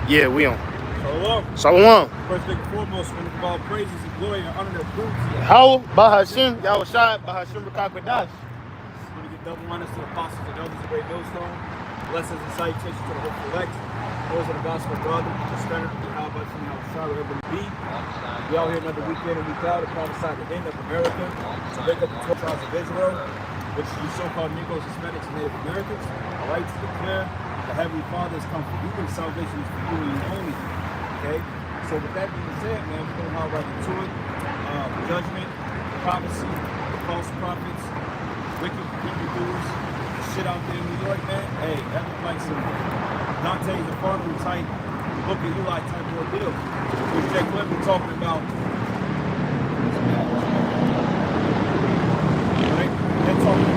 Yeah, we on. Shalom. Shalom. First thing and foremost, when it's about praises and glory and honor that proves you. How? Bahashim, Yahushai, Bahashim Rakakwadash. Want to give double honors to the apostles and elders of Great Millstone. Blessings and salutations to the hopeful elect. Those of the gospel of God, the standard of the Albert from Yahushua, wherever it be. We out here another weekend and week out to prophesy the end of America, to make up the 12 tribes of Israel, which is you so-called Negroes, Hispanics, and Native Americans. All right, to declare the Heavenly Father has come for you and salvation is for you and you only. Okay? So with that being said, man, we're going to hop right into it. Judgment, prophecy, false prophets, wicked people doers, shit out there in New York, man. Hey, that looks like some Dante's Inferno type, Book of Eli type ordeal. Which Jake Webb been talking about. Right? They're talking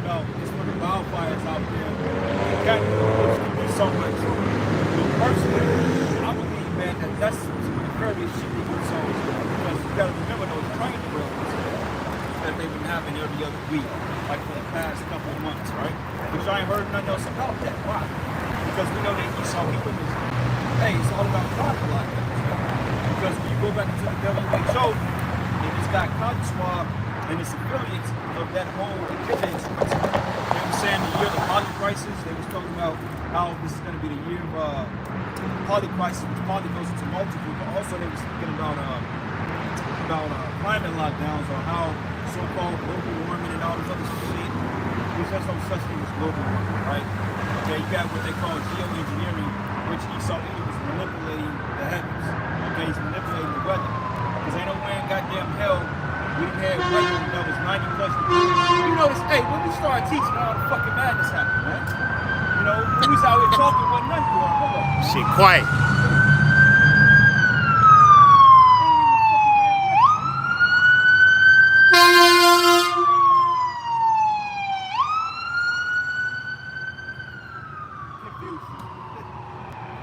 about it's one of the wildfires out there. It can be so much. But personally, I believe, man, that's some of the craziest shit they do songs. Because you gotta remember those train drills that they've been having every other week, like for the past couple of months, right? Which I ain't heard nothing else about that. Why? Because we know that Esau Edom is, hey, it's all about God a lot. Because when you go back into the WHO, and it's got Cotton Swab and its affiliates of that whole agenda. You know what I'm saying? The year of the poly crisis, they was talking about how this is going to be the year of poly crisis, which poly goes into multiple, but also they were speaking about climate lockdowns or how so-called global warming and all this other shit. There's no such thing as global warming, right? Okay, you got what they call geoengineering, which Esau Edom was manipulating the heavens. Okay, he's manipulating the weather. Because ain't no way in goddamn hell we didn't have weather that was 90 plus degrees. You notice, hey, when we started teaching, all the fucking madness happened, man. You know, we was out here talking, wasn't nothing going on. Hold on. Shit, quiet.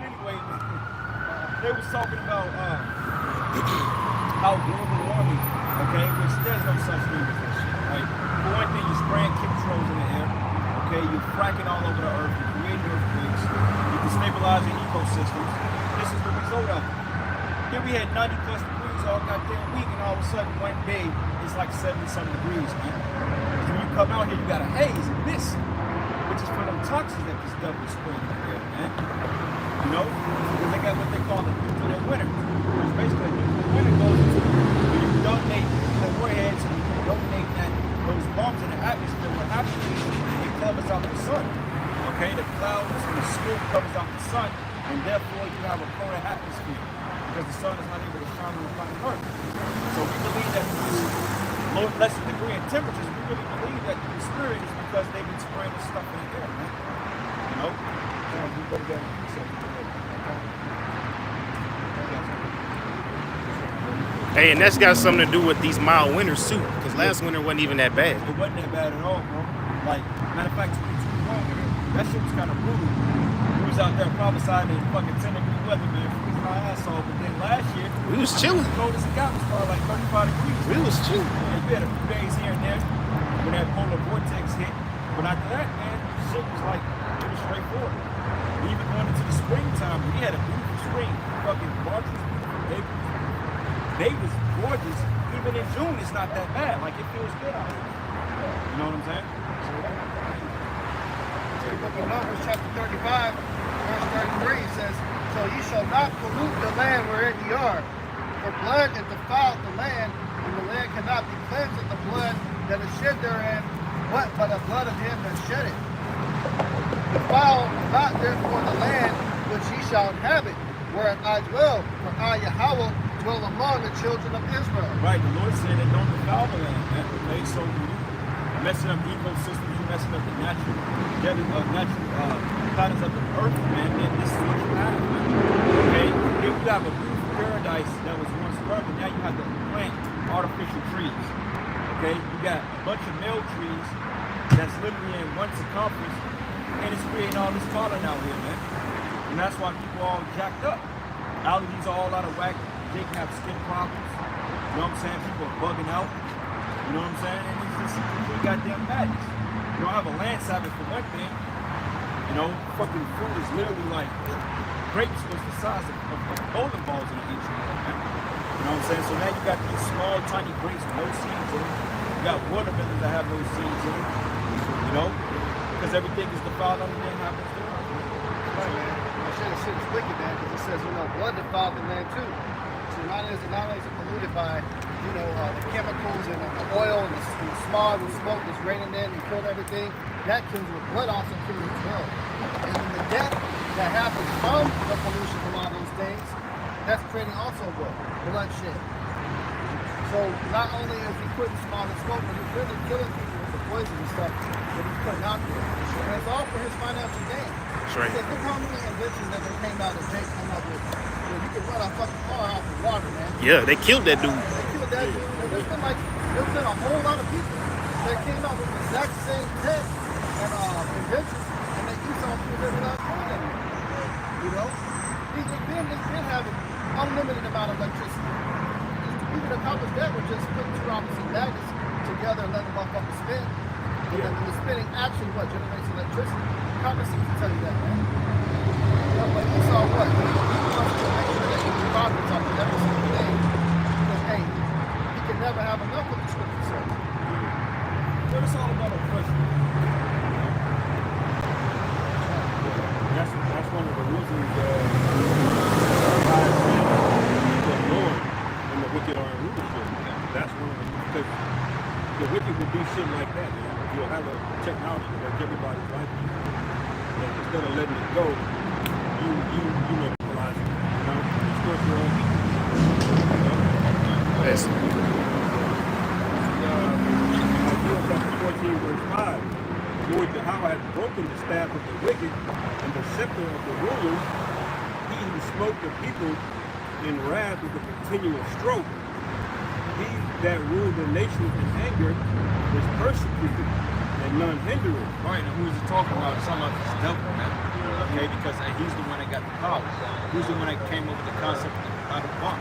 Anyway, they was talking about how global warming, okay, which there's no such thing as that shit, right? For one thing, you're spraying chemtrails in the air, okay, you're fracking all over the earth, you're creating earthquakes, you're destabilizing ecosystems. This is the result of it. Here we had 90 plus degrees all goddamn week, and all of a sudden one day it's like 70-something degrees, man. Because when you come out here, you got a haze and mist, which is for them toxins that this devil is spraying in the air, man. You know, because they got what they call the nuclear winter. Which basically, nuclear winter goes into when you donate the warheads and you donate those bombs in the atmosphere. What happens is it covers out the sun. Okay, the clouds and the smoke covers out the sun, and therefore you have a colder atmosphere because the sun is not able to shine on the planet Earth. So we believe that low, less degree in temperatures, we really believe that the spirit is because they've been spraying this stuff in the air, man. You know? We go together. Hey, and that's got something to do with these mild winters too, because last winter wasn't even that bad. It wasn't that bad at all, bro. Like, matter of fact, 2021, that shit was kind of brutal. We was out there prophesying in fucking 10-degree weather, man, freezing our ass off. But then last year, We was chilling. the coldest it got was probably like 35 degrees. We was chilling. And we had a few days here and there when that polar vortex hit. But after that, man, shit was like, it was straightforward. Even going into the springtime, we had a beautiful spring. Fucking March was beautiful. May was gorgeous. Even in June, it's not that bad. Like, it feels good out here. You know what I'm saying? Book of Numbers, chapter 35, verse 33 says, "So ye shall not pollute the land wherein ye are, for blood hath defiled the land, and the land cannot be cleansed of the blood that is shed therein, but by the blood of him that shed it. Defile not therefore the land which ye shall inhabit, wherein I dwell, for I, Yahweh, dwell among the children of Israel." Right, the Lord said that don't defile the land, man. Okay, so when you messing up ecosystems, you're messing up the natural patterns of the earth, man, then this is what you have, man. Okay, here you have a beautiful paradise that was once urban, now you have to plant artificial trees. Okay, you got a bunch of male trees that's literally in one circumference, and it's creating all this pollen out here, man. And that's why people are all jacked up. Allergies are all out of whack. They can have skin problems. You know what I'm saying? People are bugging out. You know what I'm saying? And it's just complete goddamn madness. You don't have a land savage for one thing. You know, fucking fruit is literally like grapes was the size of bowling balls in the ancient world, man. You know what I'm saying? So now you got these small, tiny grapes with no seeds in them. You got watermelons that have no seeds in them. You know? Because everything is defiled on the land happens to them. Right, man. That shit is wicked, man, because it says, blood defiled the land too. So not only is it polluted by, the chemicals and the oil and the smog and smoke that's raining in and killed everything, that kills with blood also kills as well. And then the death that happens from the pollution from all those things, that's creating also what? Bloodshed. So not only is he putting smog and smoke, but he's really killing people with the poison and stuff that he's putting out there. And it's all for his financial gain. That's right. Look how many inventions that they came out that Jake came up with. You can run a fucking car off the water, man. Yeah, they killed that dude. They killed that dude. And there's been a whole lot of people that came out with the exact same tech and inventions, and they use all people that are not doing it. It's been having unlimited amount of electricity. You can accomplish that with just putting two opposite magnets together and letting the motherfucker spin. And then the spinning actually generates electricity. Common sense will tell you that, man. But you saw what? He wants to make sure that he can profit off of every single thing. Because, hey, he can never have enough of the scripture, sir. But it's all about oppression. That's one of the reasons why the Lord and the wicked are in rulership. That's one of the reasons. Because the wicked will do shit like that, man. You'll have a technology that makes everybody's life easier. And instead of letting it go, you monopolize it. You still your own people. Yes. Isaiah chapter 14, verse 5. Lord Yahweh hath broken the staff of the wicked and the scepter of the rulers. He who smote the people in wrath with a continual stroke. He that ruled the nations in anger is persecuted, and none hinder it. Right, and who is he talking about? It's talking about this devil, man. Okay, because he's the one that got the power. He's the one that came up with the concept of the bomb.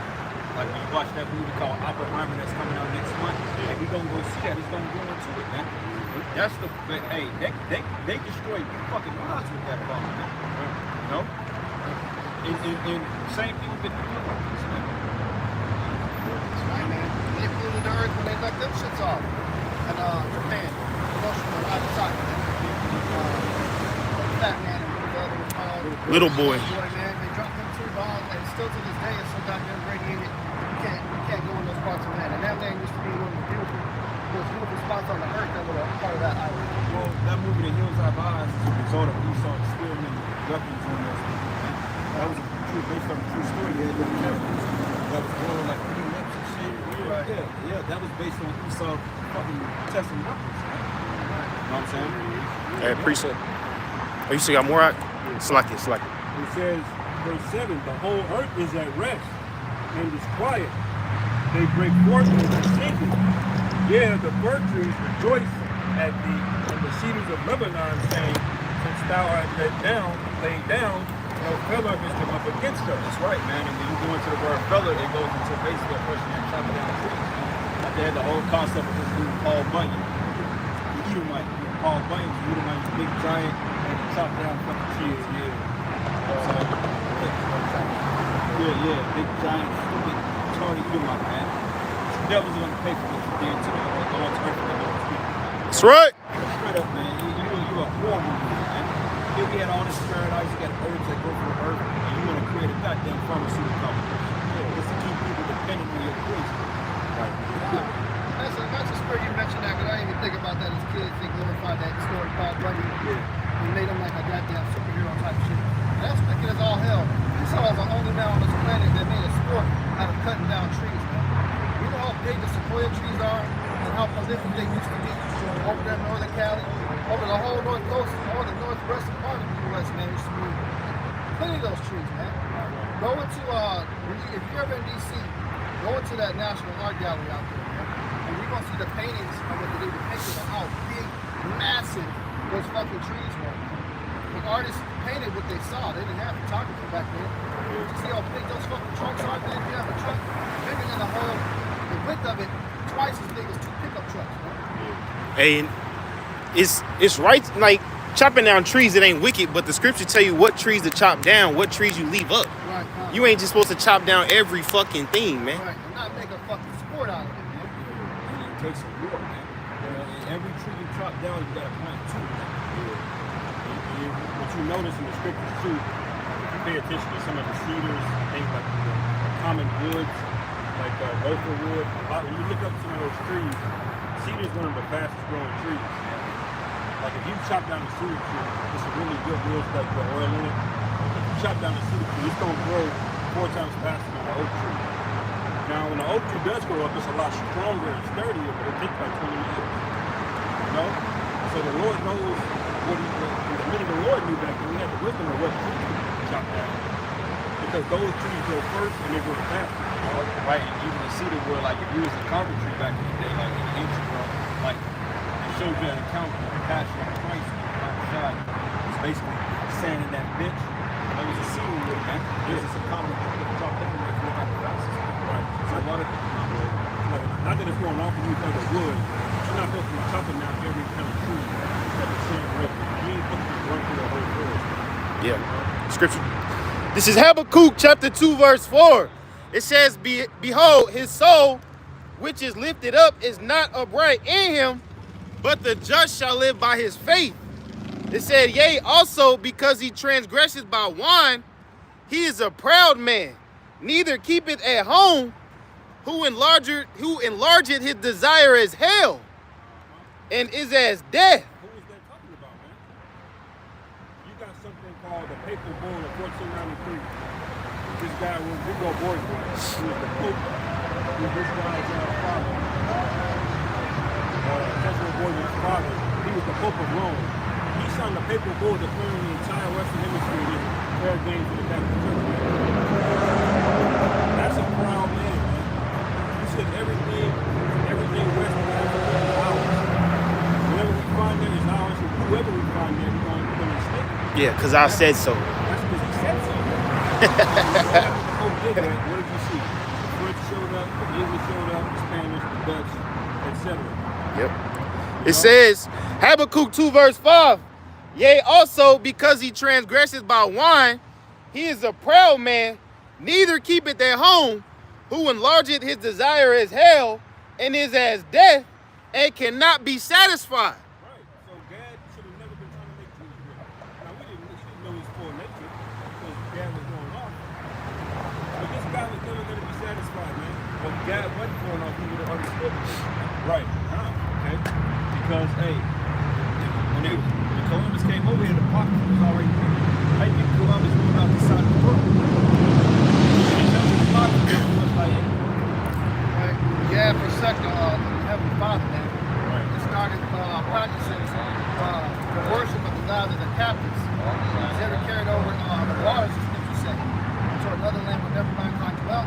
Like when you watch that movie called Oppenheimer that's coming out next month, hey, we gonna go see that. He's gonna go into it, man. That's the hey, they destroyed fucking lives with that bomb, man. You know? And same thing with the Philippines, man. That's right, man. They polluted the earth when they knocked them shits off. And Japan, Hiroshima, Nagasaki, man. Fat man and what the other was called. Little boy. Man, they dropped them two bombs, and still to this day it's so goddamn radiated. You can't go in those parts of the land. And that land used to be one of the beautiful spots on the earth that were a part of that island. Well, that movie, The Hills Have Eyes, is a result of Esau stealing weapons on those people, man. That was based on a true story. They had little characters that was going like 3 lips and shit. Right. Yeah, that was based on Esau fucking testing weapons, man. You know what I'm saying? Hey, appreciate it. Oh, you still got more out? Slack it. It says, verse 7, the whole earth is at rest and is quiet. They break forth and are singing. Yeah, the virtues rejoice at thee, and the cedars of Lebanon saying, since thou art laid down, no fellow has come up against us. That's right, man. And when you go into the word fella, it goes into basically a person that chopping down trees, man. Like they had the whole concept of this dude, Paul Bunyan. The Edomite, Paul Bunyan, the Edomite, big giant, and he chopped down fucking trees, yeah. Yeah, big giant, stupid, Tony Edomite, man. The devil's gonna pay for what you did to the Lord's earth and the Lord's people. That's right. Straight up, man. You a war movie, man. Here we had all this paradise, you got herbs that go from the earth, and you want to create a goddamn pharmaceutical company. Just to keep people dependent on your poison. Right. That's a story you mentioned that, because I didn't even think about that as kids. They glorified that story called Bunny. And made him like a goddamn superhero type shit. And that's wicked as all hell. Esau was the only man on this planet that made a sport out of cutting down trees, man. You know how big the sequoia trees are and how prolific they used to be over there in northern Cali, over the whole north coast, all the northwestern part of the U.S., man. Used to be plenty of those trees, man. Go into, if you're ever in D.C., go into that National Art Gallery out there, man. And you're going to see the paintings of what they depicted of how big, massive those fucking trees were. The artists painted what they saw. They didn't have photography back then. You see how big those fucking trucks are, man? You have a truck bigger than the width of it, twice as big as 2 pickup trucks, man. And it's right, like chopping down trees, it ain't wicked, but the scripture tell you what trees to chop down, what trees you leave up. Right. You ain't just supposed to chop down every fucking thing, man. Right. And not make a fucking sport out of it, man. And it takes a war, man. And every tree you chop down, you gotta plant 2. What you notice in the scriptures too, if you pay attention to some of the cedars, things like the common woods, like gopher wood. When you look up some of those trees, cedar is one of the fastest growing trees. Like if you chop down a cedar tree, it's a really good wood, like the oil in it. If you chop down a cedar tree, it's gonna grow 4 times faster than an oak tree. Now, when the oak tree does grow up, it's a lot stronger and sturdier, but it takes like 20 years. You know? So the Lord knows what the minute the Lord knew back then, he had the wisdom of what trees to chop down. Because those trees grow first and they grow fastest. Right, and even the cedar wood, like if you was a carpentry back in the day, like in the ancient world, like it shows you an account of the passion of Christ on the side. It's basically sanding that bitch. That was a cedar wood, man. This is a common thing to chop down like look at the fastest. Right. So a lot of not that it's going off of you for the wood, you're not supposed to be chopping down every kind of tree at the same rate. You ain't supposed to run through the whole forest. Yeah. Scripture. This is Habakkuk chapter 2 verse 4. It says, behold, his soul, which is lifted up, is not upright in him, but the just shall live by his faith. It said, yea, also because he transgresses by wine, he is a proud man, neither keepeth at home, who enlargeth his desire as hell, and is as death. Who is that talking about, man? You got something called the Papal Bull of 1493. This guy was Hugo Borgia, who was the Pope, who this guy's father. Cesare Borgia's father. He was the Pope of Rome. He signed the Papal Bull declaring the entire Western Hemisphere as fair game for the Catholic Church. That's a proud man, man. He said everything West Africa is ours. Whatever we find there is ours, and whoever we find there, we're going to stick. Yeah, because I said so. That's because he said so. What did you see? The French showed up, the English showed up, the Spanish, the Dutch, etc. Yep. It says, Habakkuk 2 verse 5, yea, also because he transgresses by wine, he is a proud man, neither keepeth at home, who enlargeth his desire as hell, and is as death, and cannot be satisfied. Right. So Gad should have never been trying to make trees with him. Now we didn't know his full nature because Gad was going off. But this guy was never going to be satisfied, man. Well, Gad wasn't going off, he would have understood it. Right. Okay. Because, hey, when Columbus came over here, the pocket was already there. How you think Columbus moved out the side of the world? Right. Yeah, for a second, Heavenly Father, man. Right. They started practicing the worship of the God of the captives. He's ever carried over the waters, as Scripture said, to another land where never mankind dwelt.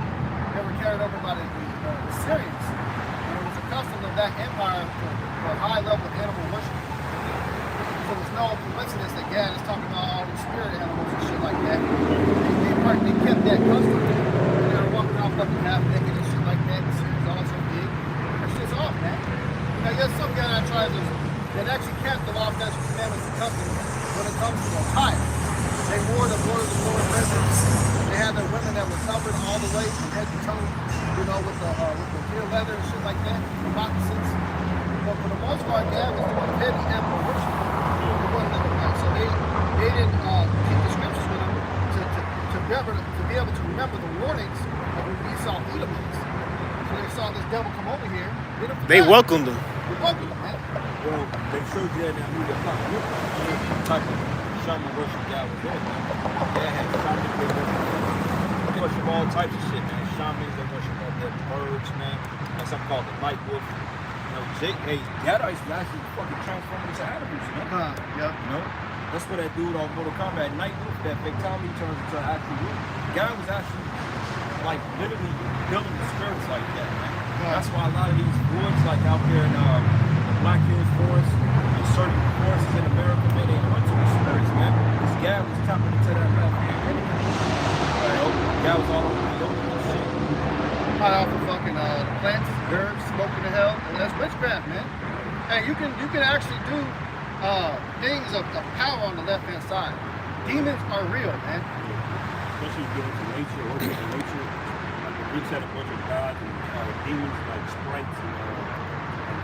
They were carried over by the Syrians. And it was a custom of that empire for a high level of animal worship. So there's no coincidence that Gad is talking about all these spirit animals and shit like that. They kept that custom. They were walking around fucking half naked and shit like that. The Syrians also did. That shit's off, man. You know, there's some guy that tries to that actually kept the law, statutes, and commandments and customs when it comes to attire. They wore the Lord of the Lord reverence. They had their women that were covered all the way from head to toe, you know, with the deer leather and shit like that, the moccasins. But for the most part, Gad was doing heavy animal worship. So they didn't keep the scriptures with them to be able to remember the warnings of when Esau Edomites. So they saw this devil come over here. They welcomed him. They welcomed him, man. Well, they showed you that now. Type of shaman worship God was there, man. They had shamans, they worship all types of shit, man. Shamans, they worship all the birds, man. That's something called the night wolf. You know, Gadites were actually fucking transforming into animals, you know? Yep. You know? That's what that dude on Mortal Kombat, Night Wolf, that fatality turns into an actual wolf. The guy was actually, like, literally building the skirts like that, man. That's why a lot of these woods, like out there in the Black Hills Forest, and certain forests in America, man, they hunt to the spirits, man. This guy was tapping into that left hand. You know? That was all over the open and shit. Hot off of fucking plants, herbs, smoking the hell. And that's witchcraft, man. Hey, you can actually do things of power on the left hand side. Demons are real, man. Especially if you get into nature, or into nature. Like the Greeks had a bunch of gods and demons like sprites and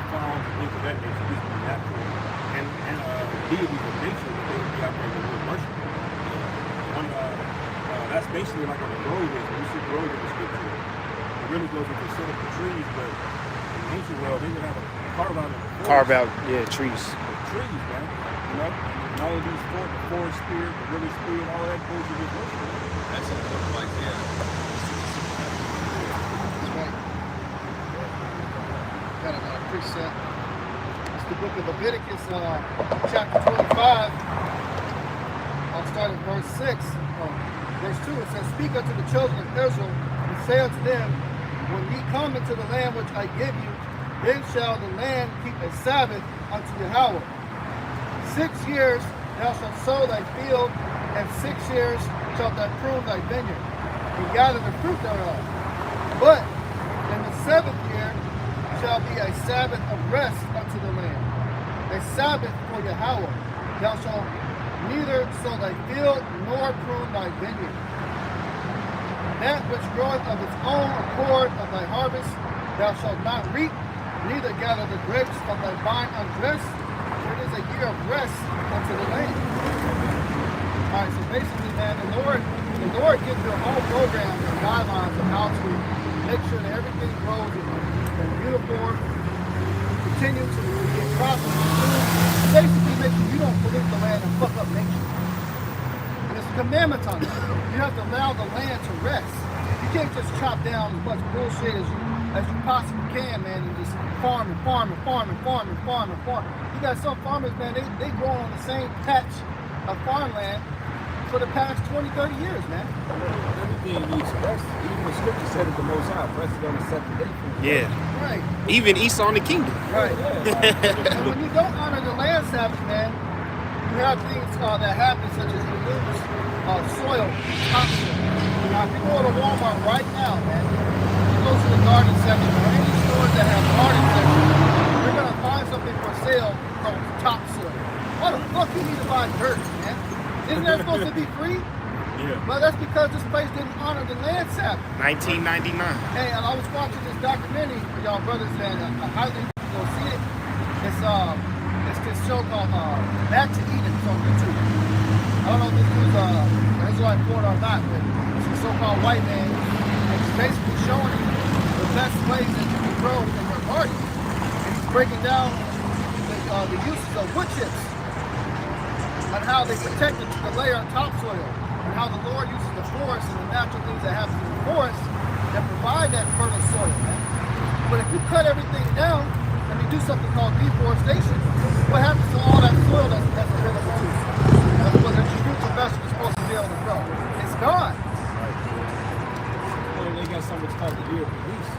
fauns and things of that nature. These were natural. And deities of nature that they would be operating with worship. That's basically like what a grove is. When you see grove in the scripture, it really goes into a set of trees, but in the ancient world, they would have a carve out of the forest. Carve out, yeah, trees. Trees, man. You know? And all of these the forest spirit, the river spirit, all that goes to this worship. That's a good point, yeah. That's right. Got a precept. It's the book of Leviticus, chapter 25. I'll start at verse 6. Verse 2, it says, Speak unto the children of Israel, and say unto them, When ye come into the land which I give you, then shall the land keep a Sabbath unto Yahweh. 6 years thou shalt sow thy field, and 6 years shalt thou prune thy vineyard, and gather the fruit thereof. But in the 7th year shall be a Sabbath of rest unto the land, a Sabbath for Yahweh. Thou shalt neither sow thy field nor prune thy vineyard. That which groweth of its own accord of thy harvest thou shalt not reap, neither gather the grapes of thy vine undressed, for it is a year of rest unto the land. Alright, so basically, man, the Lord gives you a whole program and guidelines of how to make sure that everything grows in uniform, continue to get proper. Basically, make sure you don't pollute the land and fuck up nature. And it's a commandment on that. You have to allow the land to rest. You can't just chop down as much bullshit as you possibly can, man, and just farm. You got some farmers, man, they growing on the same patch of farmland for the past 20, 30 years, man. Everything needs rest. Even the scripture said it the Most High, rested on the 7th day. Yeah. Right. Even Esau in the kingdom. Right. And when you don't honor the land Sabbath, man, you have things that happen, such as you lose soil, topsoil. Now, if you go to Walmart right now, man, you go to the garden section or any stores that have garden section, you're going to find something for sale called topsoil. Why the fuck you need to buy dirt, man? Isn't that supposed to be free? Yeah. Well, that's because this place didn't honor the land Sabbath. 1999. Hey, and I was watching this documentary for y'all brothers, and I highly go see it. It's this show called Back to Eden. It's on YouTube. I don't know if this was Israelite Florida or not, but it's a so-called white man. And he's basically showing you the best ways that you can grow in your garden. And he's breaking down the uses of wood chips and how they protect the layer of topsoil, and how the Lord uses the forest and the natural things that happen in the forest that provide that fertile soil, man. But if you cut everything down and you do something called deforestation, what happens to all that soil that's available to you? That's what the fruits and vegetables are supposed to be able to grow. It's gone. Well, they got something called the year of release.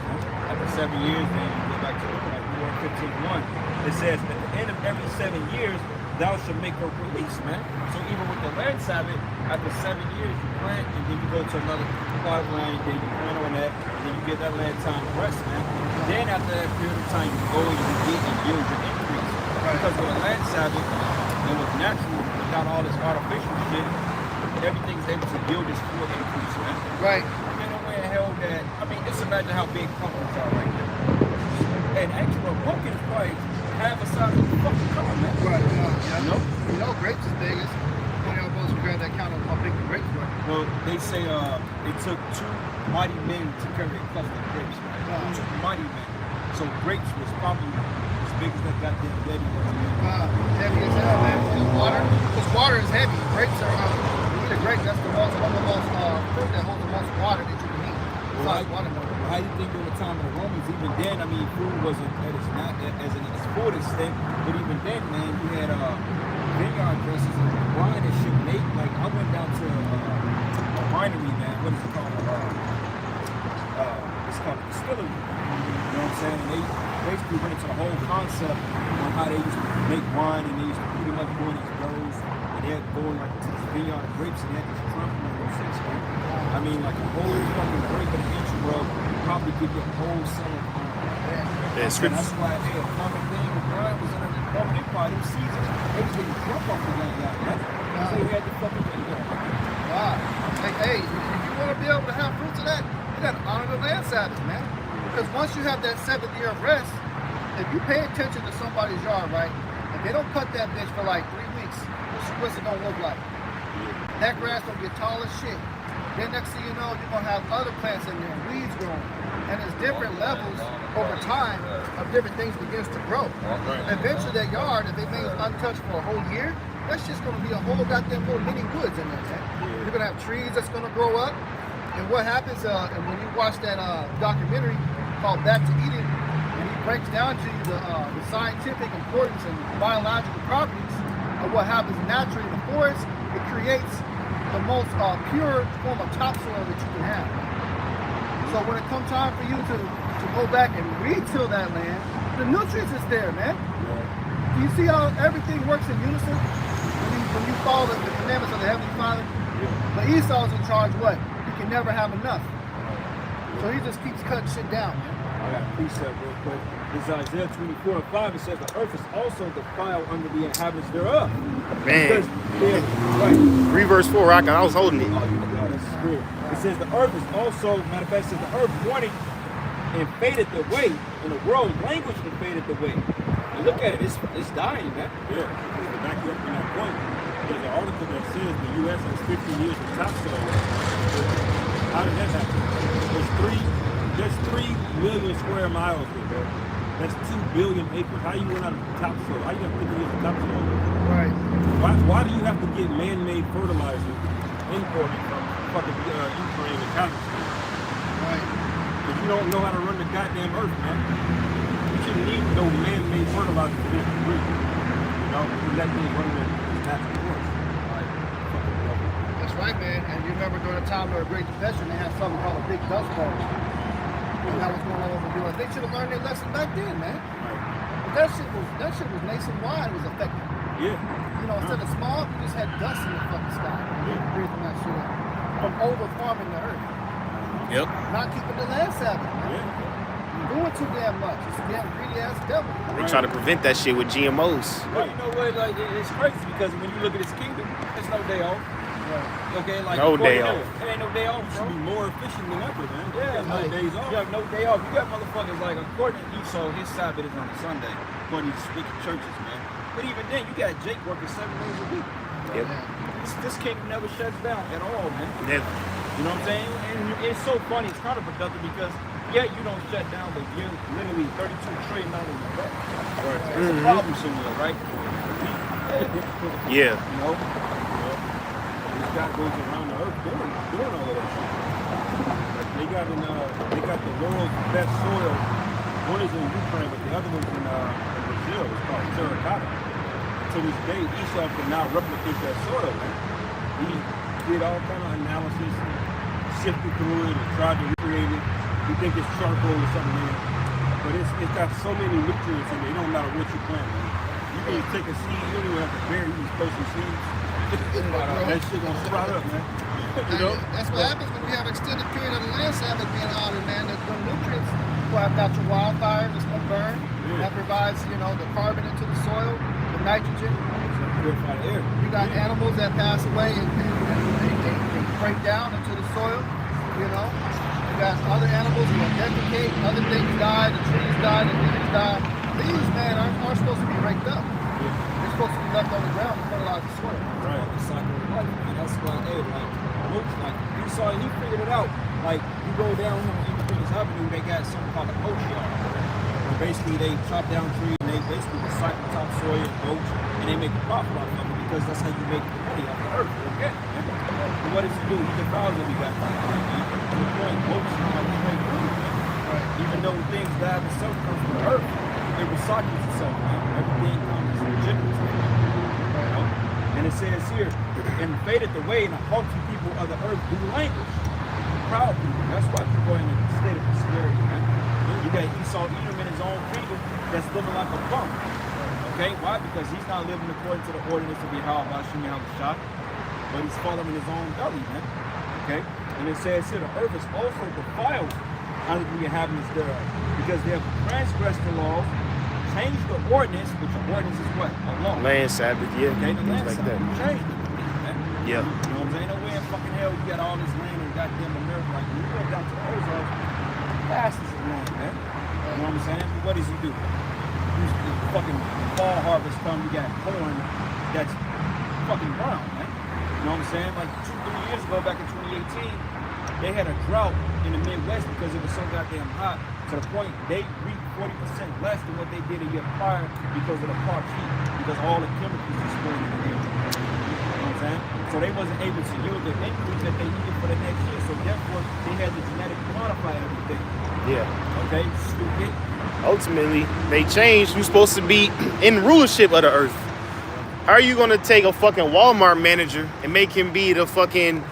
After 7 years, then you go back to like War 15:1. It says, at the end of every 7 years, thou shalt make a release, man. So even with the land Sabbath, after 7 years, you plant, and then you go to another plot of land, then you plant on that, and then you get that land time to rest, man. Then after that period of time, you go and you get and yield your increase. Because with a land Sabbath, and with natural, without all this artificial shit, everything's able to yield its full increase, man. Right. Ain't no way in hell that, I mean, just imagine how big pumpkins are right now. And actually, a pumpkin is probably half the size of a fucking car, man. Right. You know? Grapes is big. It's when y'all supposed to grab that count of how big the grapes were. Well, they say it took 2 mighty men to carry a cluster of grapes, right? Wow. 2 mighty men. So grapes was probably as big as that goddamn lady was. Heavy as hell, man. Because water is heavy. Grapes are, you eat a grape, that's one of the most fruit that holds the most water that you can eat. Besides watermelon. How do you think during the time of the Romans, even then, I mean, food wasn't not as an export extent, but even then, man, you had vineyard dresses and wine and shit made. Like, I went down to a winery, man. What is it called? It's called a distillery. You know what I'm saying? And they basically went into the whole concept on how they used to make wine, and they used to pretty much go in these barrels and they had going like to this vineyard of grapes, and they had this trunk and those things, man. I mean, like a whole fucking grape in the ancient world probably give you a whole cellar. Yeah, And that's why a common thing with blood was in the Roman Empire. Them Caesars, they was getting drunk off the young guy, right? So they had the fucking vineyard. Wow. Hey, if you want to be able to have fruits of that, you got to honor the land Sabbath, man. Because once you have that 7th year of rest, if you pay attention to somebody's yard, right, if they don't cut that bitch for like 3 weeks, what's it gonna look like? That grass gonna get tall as shit. Then next thing you know, you're gonna have other plants in there, weeds growing. And there's different levels over time of different things begins to grow. Eventually that yard, if it remains untouched for a whole year, that's just gonna be a whole goddamn little mini woods in there, man. You're gonna have trees that's gonna grow up. And what happens, and when you watch that documentary called Back to Eden, and he breaks down to you the scientific importance and biological properties of what happens naturally in the forest, it creates the most pure form of topsoil that you can have. So when it comes time for you to go back and re-till that land, the nutrients is there, man. You see how everything works in unison? When you follow the commandments of the Heavenly Father? But Esau's in charge, what? He can never have enough. So he just keeps cutting shit down, man. I got a precept real quick. This is Isaiah 24:5. It says the earth is also defiled under the inhabitants thereof. Man. Right. Read verse 4, Rock. I was holding it. Oh, this is weird. It says the earth is also, matter of fact, it says the earth wanted and faded away, and the world languished and faded away. And look at it, it's dying, man. Yeah, to back you up on that point, there's an article that says the U.S. has 50 years of topsoil. How did that happen? There's 3 million square miles here, bro. That's 2 billion acres. How you run out of topsoil? How you have 50 years of topsoil? Right. Why do you have to get man-made fertilizer imported from fucking Ukraine and Kazakhstan? Right. If you don't know how to run the goddamn earth, man, you shouldn't need no man-made fertilizer for this to breathe. You know, you let things run in its natural course. That's right, man. And you remember during the time of the Great Depression, they had something called a big dust bowl. And that was going all over the world. They should have learned their lesson back then, man. But that shit was nationwide. It was effective. Yeah. You know, instead of smog, you just had dust in the fucking sky. Breathing that shit up. From over farming the earth. Yep. Not keeping the land Sabbath, man. Doing too damn much. It's a damn greedy ass devil. They try to prevent that shit with GMOs. Well, you know what? Like, it's crazy because when you look at his kingdom, there's no day off. Okay, like No day off. There ain't no day off, Should bro. be more efficient than ever, man. Yeah, no days off. You have no day off. You got motherfuckers like, according to Esau, his Sabbath is on a Sunday, according to these wicked churches, man. But even then, you got Jake working 7 days a week. Yep. This kingdom never shuts down at all, man. Never. You know what I'm saying? And it's so funny, it's counterproductive because, yeah, you don't shut down, but you're literally $32 trillion in debt. It's a problem somewhere, right? Yeah. You know? This guy goes around the earth doing all of that shit. Like they got the world's best soil. One is in Ukraine, but the other one's in Brazil. It's called terracotta. To this day, Esau can now replicate that soil, man. He did all kind of analysis, sifted through it, and tried to recreate it. You think it's charcoal or something, man. But it's got so many nutrients in it, it don't matter what you plant, man. You can just take a seed, you don't even have to bury it, you just throw some seeds. That shit gonna sprout up, man. You know? That's what happens when we have extended period of the land Sabbath being honored, man. There's no nutrients. You have natural wildfires that's gonna burn. That provides, you know, the carbon into the soil, the nitrogen. Purify the air. You got animals that pass away and they break down into the soil, you know. You got other animals that defecate, other things die, the trees die, the leaves die. These, man, aren't supposed to be raked up. They're supposed to be left on the ground to fertilize the soil. Right, the cycle of life, man. That's why, hey, like Esau, he figured it out. Like, you go down on Independence Avenue, they got something called a poach yard. Where basically they chop down trees and they basically recycle topsoil and mulch and they make a profit off of it because that's how you make money off the earth. Okay? And what does he do? He defiles what we got. To the point, mulch is how we make food. Right. Even though things that itself comes from the earth, it recycles itself, man. Everything comes regenerative. You know? And it says here, and faded away, and the haughty people of the earth do languish. Proud people. That's why people are in a state of prosperity, man. You got Esau Edom in his own kingdom that's living like a bum. Okay, why? Because he's not living according to the ordinance of Yahweh, but he's following his own belly, man. Okay? And it says here, the earth is also defiled under the inhabitants thereof, because they have transgressed the laws, changed the ordinance, which the ordinance is what? A law. Land Sabbath, yeah. Okay, the land like Sabbath. that. Changed it. Man. Yeah. You know what I'm saying? No way in fucking hell you got all this land in goddamn America. Like, you go down to the Ozarks, fast as land, man. You know what I'm saying? What does he do? Fucking fall harvest come, you got corn that's fucking brown, man. You know what I'm saying? Like 2-3 years ago, back in 2018, they had a drought in the Midwest because it was so goddamn hot to the point they reaped 40% less than what they did a year prior because of the parched heat, because all the chemicals are spraying in the air. You know what I'm saying? So they wasn't able to yield the increase that they needed for the next year. So therefore, they had to genetically modify everything. Yeah. Okay? Stupid. Ultimately, they changed who's supposed to be in rulership of the earth. How are you gonna take a fucking Walmart manager and make him be the fucking,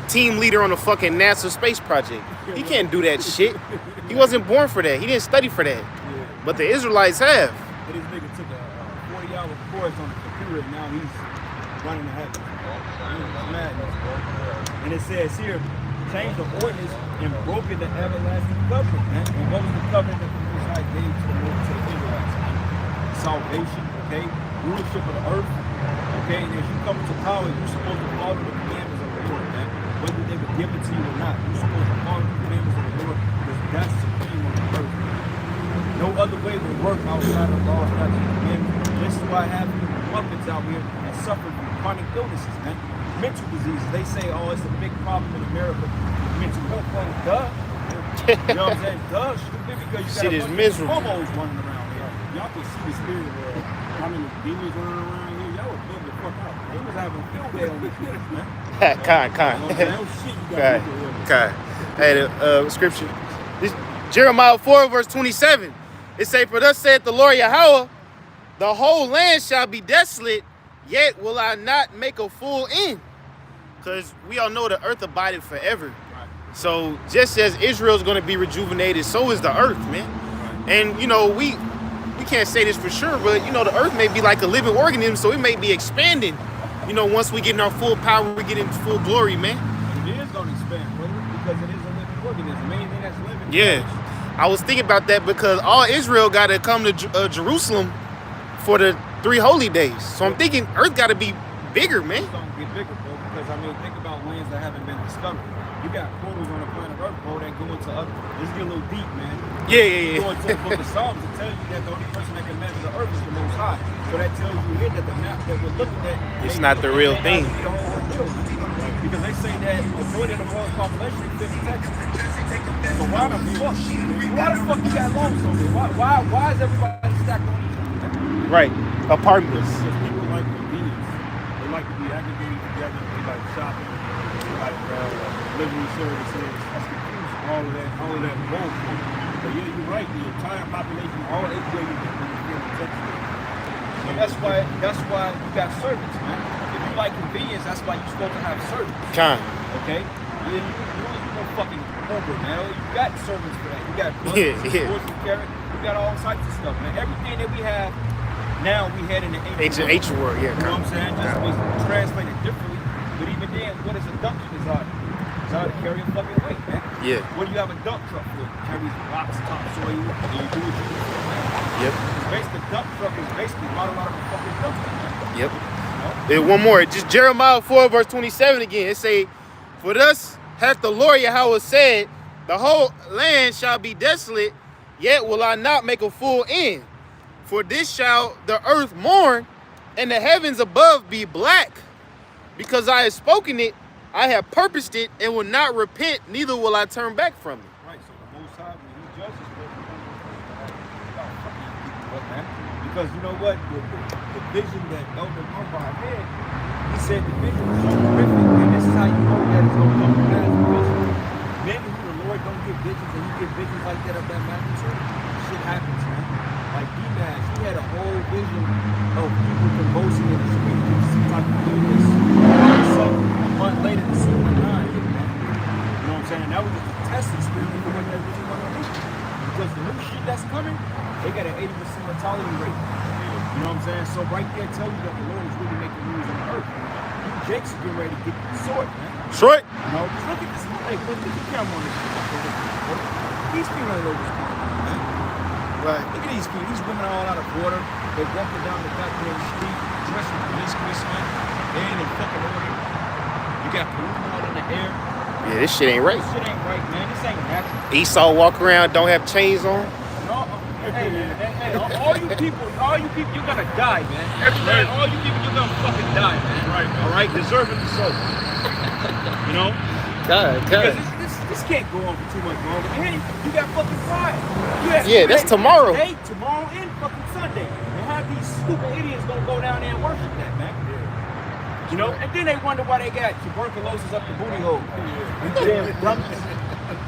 team leader on the fucking NASA space project? He can't do that shit. He wasn't born for that. He didn't study for that. Yeah. But the Israelites have. But this nigga took a 40-hour course on the computer and now he's running the heavens. It's madness, bro. And it says here, change the ordinance and broken the everlasting covenant, man. And what was the covenant that the Most High gave to the Israelites? Salvation, okay? Rulership of the earth, okay? And as you come into power, you're supposed to follow the commandments of the Lord, man. Whether they were given to you or not, you're supposed to follow the commandments of the Lord because that's supreme on the earth. No other way will work outside of law, statutes, and commandments. This is why I have weapons out here and suffer from chronic illnesses, man. Mental diseases. They say, oh, it's a big problem in America. Mental health, well, duh. You know what I'm saying? Duh, stupid, because you Shit got is a bunch miserable. of homos running around here. Y'all can see the spirit world. How many demons running around here? Y'all was building the fuck out. They was having a field day on this shit, man. Kind. You know what I'm saying? Oh shit, you got to do it. Okay. Hey, the scripture. This Jeremiah 4, verse 27. It say, for thus saith the Lord Yahweh, the whole land shall be desolate, yet will I not make a full end. Because we all know the earth abided forever. Right. So just as Israel's going to be rejuvenated, so is the earth, man. Right. And, we can't say this for sure, but, the earth may be like a living organism, so it may be expanding. Once we get in our full power, we get into full glory, man. And it is going to expand, brother, because it is a living organism. Anything that's living. Yeah. I was thinking about that because all Israel got to come to Jerusalem for the 3 holy days. So I'm thinking earth got to be bigger, man. It's going to get bigger, bro, because, think about lands that haven't been discovered. You got portals on the planet Earth, bro, that go into other. This get a little deep, man. Yeah. Go into the book of Psalms to tell you that the only person that can measure the earth is the Most High. So that tells you here that the map that we're looking at, It's not the real thing. The whole ordeal, man. Because they say that the majority of the world's population is 50 Texas. So why the fuck you got loans on there? Why is everybody stacked on each other? Right. Apartments. Because people like convenience. They like to be aggregated together. They like shopping. They like delivery services. That's confusing. All of that bullshit. But yeah, you're right. The entire population, all 8 billion people here in Texas. And that's why you got servants, man. If you like convenience, that's why you're supposed to have servants. Kind. Okay? You no fucking Uber, man. You got servants for that. You got buses, horses, carrot. You got all types of stuff, man. Everything that we have now, we had in the ancient world, yeah. You know what I'm saying? Just was translated differently. But even then, what is a dump truck? It's hard to carry a fucking weight, man. Yeah. What do you have a dump truck for? It carries rocks, topsoil, and you do what you do. Yep. Basically, the dump truck is basically modeled out of a fucking dump truck, man. Yep. And one more. Just Jeremiah 4, verse 27 again. It say, for thus hath the Lord Yahweh said, the whole land shall be desolate, yet will I not make a full end. For this shall the earth mourn, and the heavens above be black. Because I have spoken it, I have purposed it, and will not repent, neither will I turn back from it. Right, so the Most High, when he judges, man. Because you know what? The vision that Elder Mumbai had, he said the vision was so horrific, and this is how you know that it's going to come to pass. Because men who the Lord don't give visions, and he give visions like that of that magnitude, shit happens, man. Like D-Mash, he had a whole vision of people convulsing in the street, some type of illness. So a month later, the C-19 hit, man. You know what I'm saying? That was just a test experiment for what that really want to do. Because the new shit that's coming, they got an 80% mortality rate. You know what I'm saying? So right there tell you that the Lord is really making moves on the earth. You Jake's getting ready to get the sword, man. Short. You know, just look at this. Hey, look at the camera on this. These female ladies, man. Right. Look at these people. These women all out of order. They're walking down the goddamn street, dressed promiscuous, man. They ain't in fucking order. You got pollution all in the air. Yeah, this shit ain't right. This shit ain't right, man. This ain't natural. Esau walk around, don't have chains on. No, hey, man, all you people, you're gonna die, man. Everybody, all you people, you're gonna fucking die, man. Right, all right, deserving the soul. You know? Because this can't go on for too much longer. Hey, you got fucking pride. Yeah, that's tomorrow. Today, tomorrow, and fucking Sunday. And have these stupid idiots gonna go down there and worship that, man. You know? And then they wonder why they got tuberculosis up the booty hole. You damn brothers.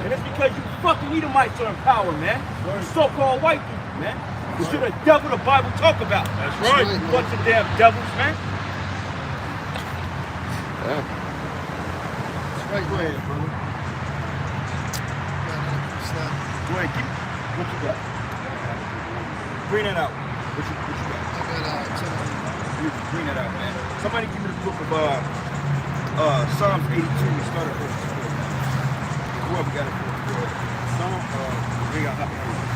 And it's because you fucking Edomites are in power, man. You so-called white people, man. This is the devil the Bible talk about. That's right. Bunch of damn devils, man. Yeah. Right, Go ahead, brother. Go ahead, keep what you got. Bring that out. What you got? Bring that out, man. Somebody give me the book of Psalms 82. We started with whoever got it for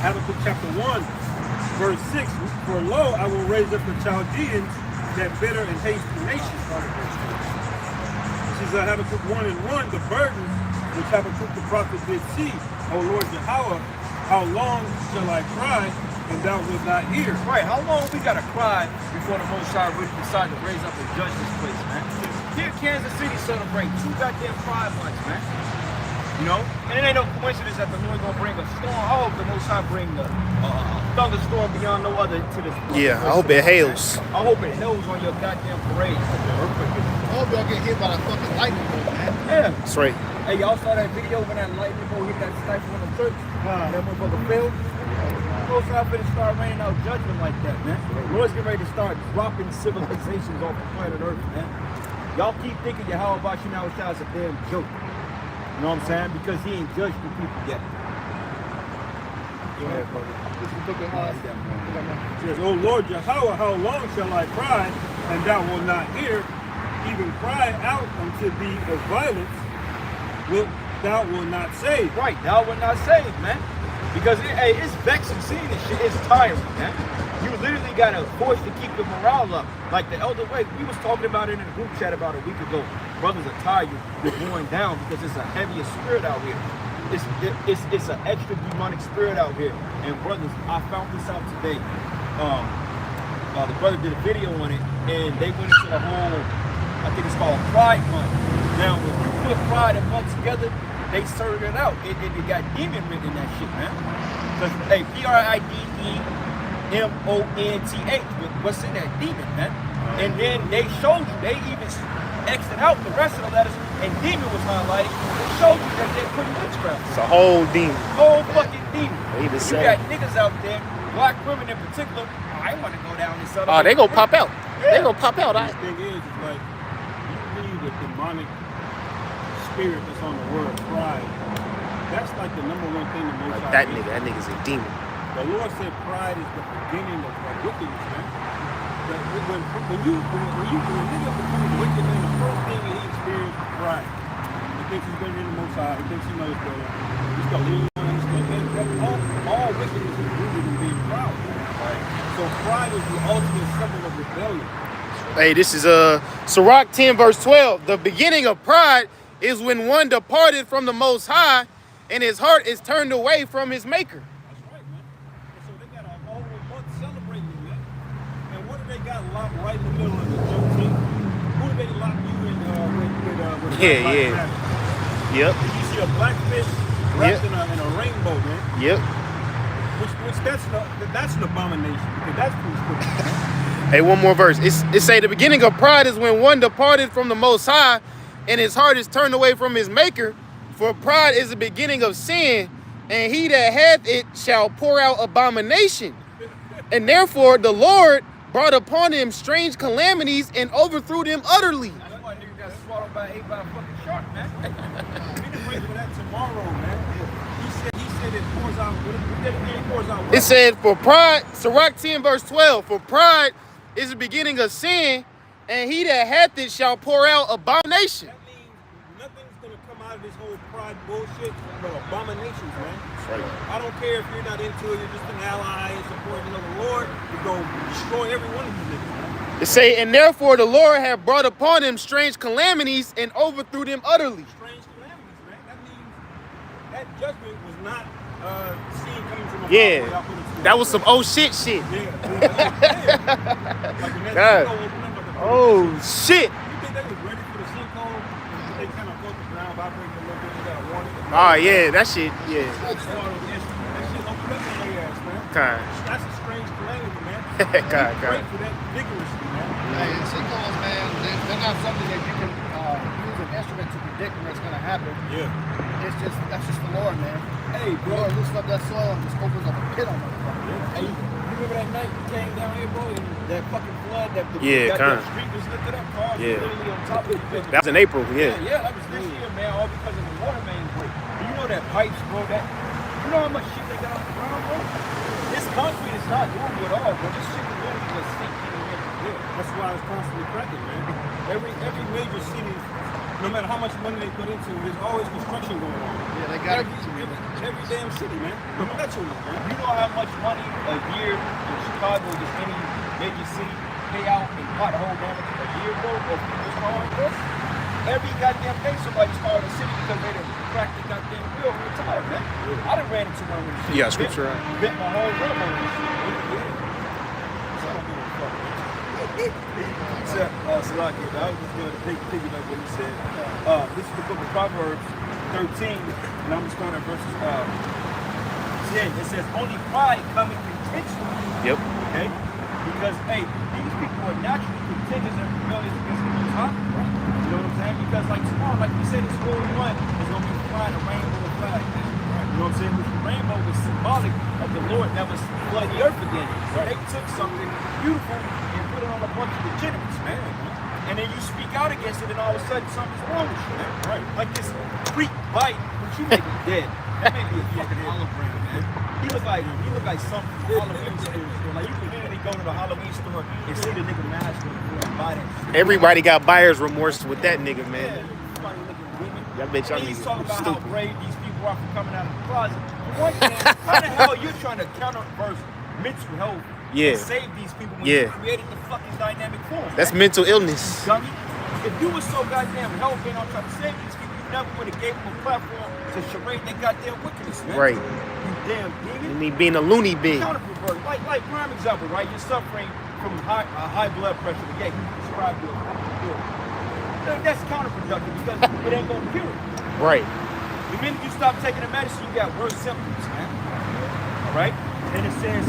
Habakkuk chapter 1, verse 6. For lo, I will raise up the Chaldeans, that bitter and hasty nation. This is Habakkuk 1 and 1, the burden which Habakkuk the prophet did see. O Lord Yahweh, how long shall I cry, and thou wilt not hear? Right, how long we gotta cry before the Most High really decide to raise up and judge this place, man? Here, Kansas City celebrate 2 goddamn Pride months, man. You know? And it ain't no coincidence that the Lord gonna bring a storm. I hope the Most High bring the thunderstorm beyond no other to this. Yeah, I hope it hails. I hope it hails on your goddamn parade. I hope y'all get hit by that fucking lightning bolt, man. Yeah. That's right. Hey, y'all saw that video when that lightning bolt hit that stifle in the church? That motherfucker fell? Most High finna start raining out judgment like that, man. The Lord's getting ready to start dropping civilizations off the planet Earth, man. Y'all keep thinking your how about you now is a damn joke. You know what I'm saying? Because he ain't judged the people yet. Go ahead, brother. Yes, O Lord Yahweh, how long shall I cry, and thou wilt not hear? Even cry out unto thee of violence, thou wilt not save. Right, thou will not save, man. Because it's vexing seeing this shit. It's tiring, man. You literally got to force to keep the morale up. Like the elder way, we was talking about it in the group chat about a week ago. Brothers are tired. You're going down because it's a heavier spirit out here. It's an extra demonic spirit out here. And brothers, I found this out today. The brother did a video on it, and they went into the whole, I think it's called Pride Month. Now, when you put Pride and Month together, they sorted it out. It got demon written in that shit, man. Because, hey, PRIDEMONTH, what's in that demon, man? And then they showed you, they even X'd out the rest of the letters, and demon was highlighted. They showed you that they're putting witchcraft. It's a whole demon. Whole fucking demon. They even You said. got niggas out there, black women in particular, I want to go down and sell. Oh, they gonna pop out. Yeah. They gonna pop out. The thing is like, you read the demonic spirit that's on the word pride. That's like the number one thing the Most Like High that nigga's a demon. The Lord said pride is the beginning of wickedness, man. When a nigga becomes wicked, man, the first thing that he experiences is pride. He thinks he's better than the Most High. He thinks he knows better. He's got lean on his thing. All wickedness is rooted in being proud. Right? So pride is the ultimate symbol of rebellion. Hey, this is Sirach 10 verse 12. The beginning of pride is when one departed from the Most High and his heart is turned away from his maker. That's right, man. And so they got a whole month celebrating, man. And what do they got locked right in the middle of the Juneteenth? Who do they lock you in with Yeah, Black yeah. Sabbath? Yep. You see a black fish wrapped in a rainbow, man. Yep. Which that's an abomination because that's from scripture. Hey, one more verse. It say the beginning of pride is when one departed from the Most High and his heart is turned away from his maker. For pride is the beginning of sin, and he that hath it shall pour out abomination. And therefore the Lord brought upon him strange calamities and overthrew them utterly. That's why nigga got swallowed by a fucking shark, man. We can wait for that tomorrow, man. He said it pour pours out. He pours out what? It said, for pride, Sirach 10 verse 12, for pride is the beginning of sin, and he that hath it shall pour out abomination. That means nothing's going to come out of this whole pride bullshit but abominations, man. That's right. I don't care if you're not into it, you're just an ally and supporting the Lord. You're going to destroy every one of these niggas, man. It say, and therefore the Lord hath brought upon them strange calamities and overthrew them utterly. Strange calamities, man. That means that judgment was not seen coming from a Yeah, that was some oh shit shit. Yeah. God. Oh shit. You think they was ready for the sinkhole? They kind of felt the ground vibrating a little bit. They got a warning. Oh yeah, that shit. Yeah. That shit opened up in their ass, man. God. That's a strange calamity, man. God. Pray for that vigorously, man. Hey, sinkholes, man, they're not something that you can use an instrument to predict when it's going to happen. Yeah. That's just the Lord, man. Hey, The bro. Lord loosens up that soil and just opens up a pit on motherfucker. Hey, you remember that night you came down here, bro, and that fucking flood that the Yeah, goddamn street was lifted up, cars Yeah. were literally on top of the That was in April. Yeah. Yeah, that was this year, man, all because of the water main break. And you know that pipes, bro, you know how much shit they got off the ground, bro? This concrete is not doing at all, bro. This shit is literally just sinking in here. Yeah, that's why it's constantly cracking, man. Every major city, no matter how much money they put into it, there's always construction going on. Yeah, they got Every damn city, man. Perpetually, man. You know how much money a year in Chicago, just any major city, pay out in pothole damage a year, bro, or people's cars, bro? Every goddamn day somebody started a city because they done cracked the goddamn wheel on the tire, man. I done ran into one with the shit. You got scripture, right? Bent my whole rim on this shit. So I don't give a fuck, man. Salaki, I was just going to piggyback what he said. This is the book of Proverbs 13, and I'm going to start at verses 10. It says, only pride cometh intentionally. Yep. Okay? Because, hey, these people are naturally contentious and rebellious against the Most High. You know what I'm saying? Because, like tomorrow, like we said, in school one is going to be flying a rainbow flag. You know what I'm saying? Which the rainbow was symbolic of the Lord that was flood the earth again. So they took something beautiful and put it on a bunch of degenerates, man. And then you speak out against it, and all of a sudden something's wrong with you, man. Right? Like this freak bite, but you may be dead. That may be a fucking olive branch, man. He look like something Halloween store. Like you can literally go to the Halloween store and see the nigga mask on the floor and buy that shit. Everybody got buyer's remorse with that nigga, Yeah, man. somebody looking demon. Y'all bitch, y'all And he's niggas talking about how stupid. brave these people are for coming out of the closet. For one thing, how the hell are you trying to counterverse mental health Yeah. and save these people when Yeah. you created the fucking dynamic form? That's man? mental illness. Dummy. If you were so goddamn helping on trying to save these people, you never would have gave them a platform to charade their goddamn wickedness, man. Right. You damn demon. Me being a loony bin. Counterpervert. Like prime example, right? You're suffering from high blood pressure, but yeah, he prescribed you a pill. That's counterproductive because it ain't gonna cure it. Right. The minute you stop taking the medicine, you got worse symptoms, man. All right? And it says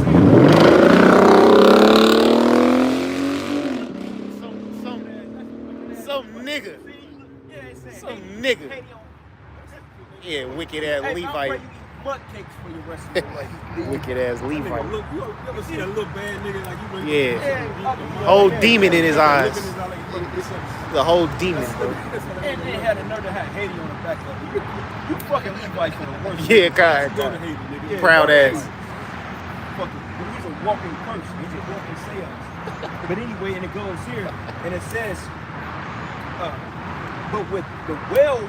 Some nigga. yeah, it says, Some nigga. hey, Yeah, wicked ass hey, I'm Levite. ready to eat butt cakes for the rest of your life. Wicked ass Nigga, Levite. look, you ever see a little bad nigga like you? Yeah. Whole demon in his eyes. eyes. The whole demon, bro. And they had a nerve to have Haiti on the back of it. You fucking Levites for the worst. Yeah, God. Go to Haiti, nigga. Yeah, Proud fucking- ass. Fucking, he's a walking curse. He's a walking seance. But anyway, and it goes here, and it says, but with the well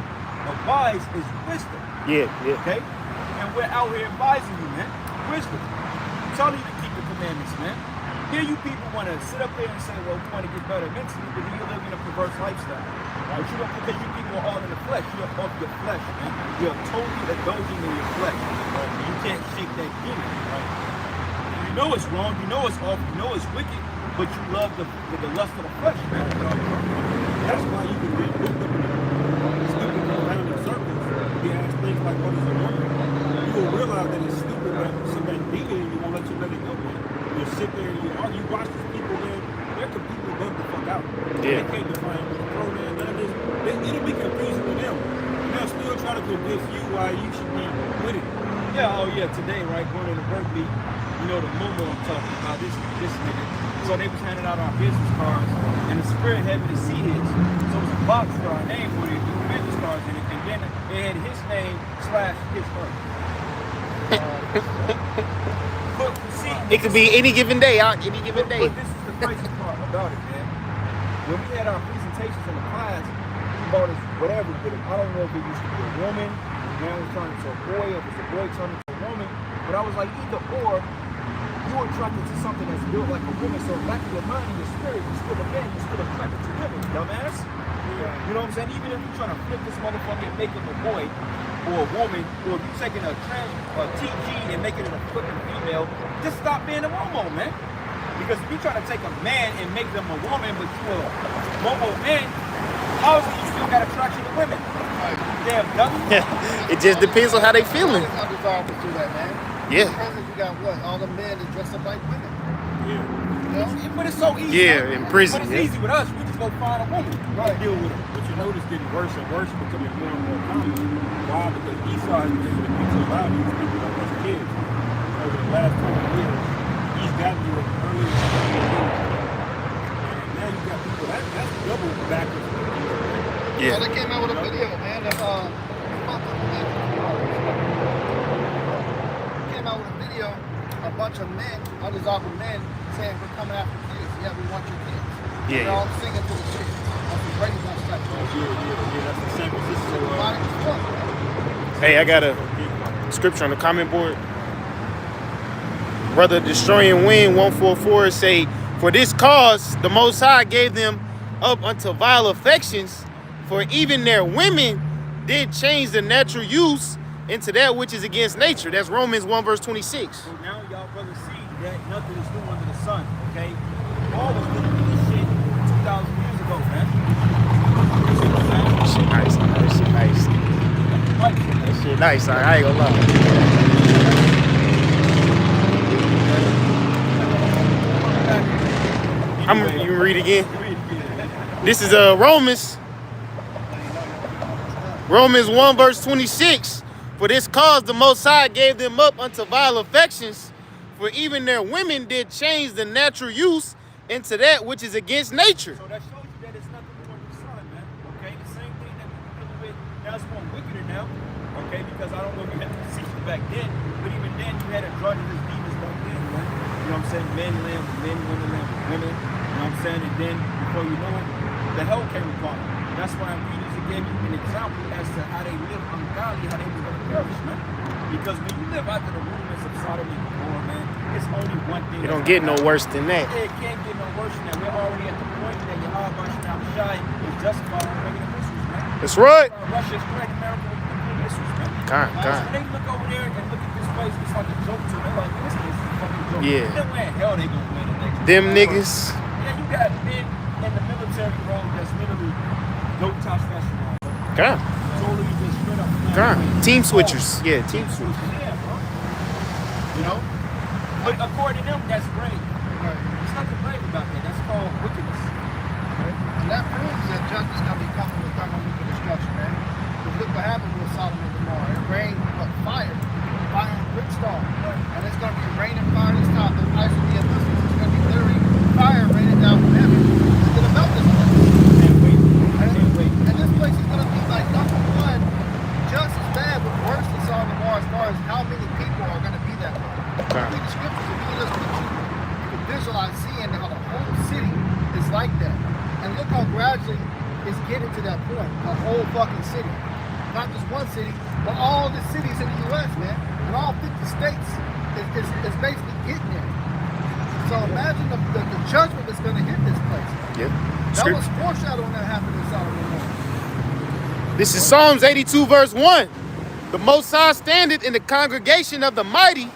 advised is wisdom. Yeah, yeah. Okay? And we're out here advising you, man. Wisdom. I'm telling you to keep the commandments, man. Here you people want to sit up there and say, well, we want to get better mentally, but then you're living a perverse lifestyle. But you don't, because you people are all in the flesh. You're of your flesh, man. You're totally indulging in your flesh. Right? You can't shake that demon, right? You know it's wrong, you know it's awful, you know it's wicked, but you love the lust of the flesh, man. That's why you can get whipped up in stupid confounded circles. You ask things like, what is a woman? You will realize that it's stupid, but somebody demon and you won't let you let it go, man. You sit there and you argue. You watch these people, man, they're completely bugged the fuck out. Yeah. They can't define what's pronoun, none of this. It'll be confusing to them. And they'll still try to convince you why you should be with it. Yeah, oh yeah, today, right, going to the work meet, you know, the Momo I'm talking about, this nigga. So they was handing out our business cards, and the spirit had me to see his. So it was a box for our name with it, with business cards in it, and then they had his name / his birth. But see, It could be any given day, any given day. But this is the crazy part about it, man. When we had our presentations in the class, he bought us whatever with him. I don't know if it used to be a woman, and now it's turned into a boy, or if it's a boy turned into a woman. But I was like, either or, you're attracted to something that's built like a woman. So back in your mind and your spirit, you're still a man, you're still attracted to women, dumbass. You know what I'm saying? Even if you're trying to flip this motherfucker and make him a boy or a woman, or if you're taking a TG and making it a flipping female, just stop being a momo, man. Because if you're trying to take a man and make them a woman, but you're a momo man, how is it you still got attraction to women? Damn dummy. It just depends on how they feeling. It's undesirable to do that, man. Yeah. Because you got what? All the men that dress up like women. Yeah. You know? But it's so easy. Yeah, in prison, But it's yeah. easy with us. We just go find a woman. Right. Deal with it. But you notice getting worse and worse, becoming more and more common. Why? Because Esau has been able to get to a lot of these people that was kids over the last 20 years. He's gotten you an early age. And now you got people that's double backwards. So Yeah. they came out with a video, man. Came out with a video, a bunch of men, undesirable men, saying we're coming after kids. Yeah, we want your kids. Yeah, They're all singing to the shit. That's the Brady Bunch type of shit. Yeah, that's the San Francisco. Body was fucked, man. Hey, I got a scripture on the comment board. Brother Destroying Wind 144 say, for this cause the Most High gave them up unto vile affections, for even their women did change the natural use into that which is against nature. That's Romans 1 verse 26. So now y'all brothers see that nothing is new under the sun, okay? Paul was looking at this shit 2,000 years ago, man. You see what I'm saying? Shit nice, that shit nice. Like, That shit nice, I ain't gonna lie. You can read again. This is Romans 1 verse 26. For this cause the Most High gave them up unto vile affections, for even their women did change the natural use into that which is against nature. so that shows you that it's nothing new under the sun, man. Okay, the same thing that we were dealing with, now it's more wickeder now. Okay, because I don't know if you had the position back then, but even then you had androgynous demons back then, man. You know what I'm saying? Men lamb with men, women lamb with women. You know what I'm saying? And then before you know it, the hell came upon them. That's why I'm reading to give you an example as to how they live ungodly, how they was going to perish, man. Because when you live after the rudiments of Sodom and Gomorrah, man, it's only one thing. It don't get no worse than that. It can't get no worse than that. We're already at the point that Yahweh Shai is justified on regular missiles, man. That's right. Russia is threatening America with missiles, man. Con. So when they look over there and look at this place, it's like a joke to them. They're like, this place is a fucking joke. Yeah. Then where the hell they gonna win the next Them war? niggas. Yeah, you got men in the military role that's literally dope testosterone. Con. Totally just straight up. Con. Team switchers. Yeah, team switchers. Yeah, bro. You know? But according to them, that's great. Right. There's nothing brave about that. That's called wickedness. And that proves that judgment's going to be coming with thermonuclear destruction, man. Because look what happened with Sodom and Gomorrah. It rained, fire and brimstone. And it's going to be raining fire this time. The ice will be a distance. It's going to be literally fire raining down from heaven. It's going to melt this place. Can't wait. And this place is going to be like number one, just as bad, but worse than Sodom and Gomorrah as far as how many people are going to be that way. Okay. Read the scriptures, if you just you can visualize seeing how the whole city is like that. And look how gradually it's getting to that point. The whole fucking city. Not just one city, but all the cities in the US, man. And all 50 states is basically getting there. So imagine the judgment that's going to hit this place. Yeah. That was foreshadowing that happened in Sodom and Gomorrah. This is Psalms 82 verse 1. The Most High standeth in the congregation of the mighty.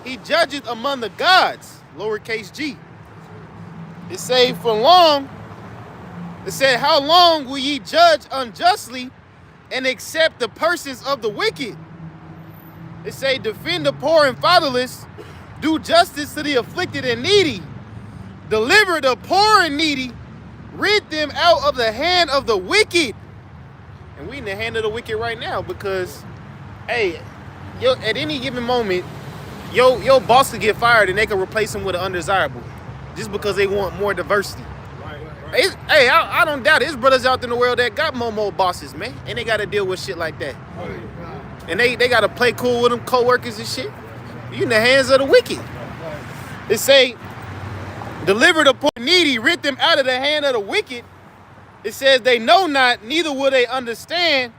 He judgeth among the gods. Lowercase g. It say for long. It said, how long will ye judge unjustly and accept the persons of the wicked? It say, defend the poor and fatherless. Do justice to the afflicted and needy. Deliver the poor and needy. Rid them out of the hand of the wicked. And we in the hand of the wicked right now because, hey, at any given moment, your boss could get fired and they can replace him with an undesirable just because they want more diversity. Hey, I don't doubt it. There's brothers out in the world that got more bosses, man. And they got to deal with shit like that. And they got to play cool with them co-workers and shit. You in the hands of the wicked. It say, deliver the poor and needy, rid them out of the hand of the wicked. It says they know not, neither will they understand.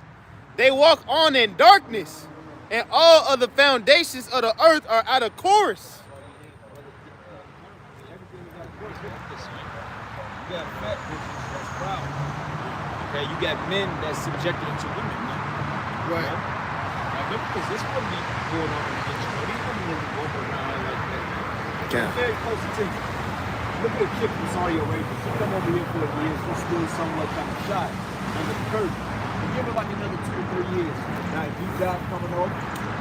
They walk on in darkness, and all of the foundations of the earth are out of course. You got fat bitches that's proud. Okay, you got men that's subjected to women. Right. Like, because this wouldn't be going on in the kitchen. What do you women wouldn't walk around like that? Yeah. Very close to look at a chick from Saudi Arabia. She come over here for a year. She's still somewhat kind of shy under the curtain. And give her like another 2 or 3 years. Now, if you got coming off,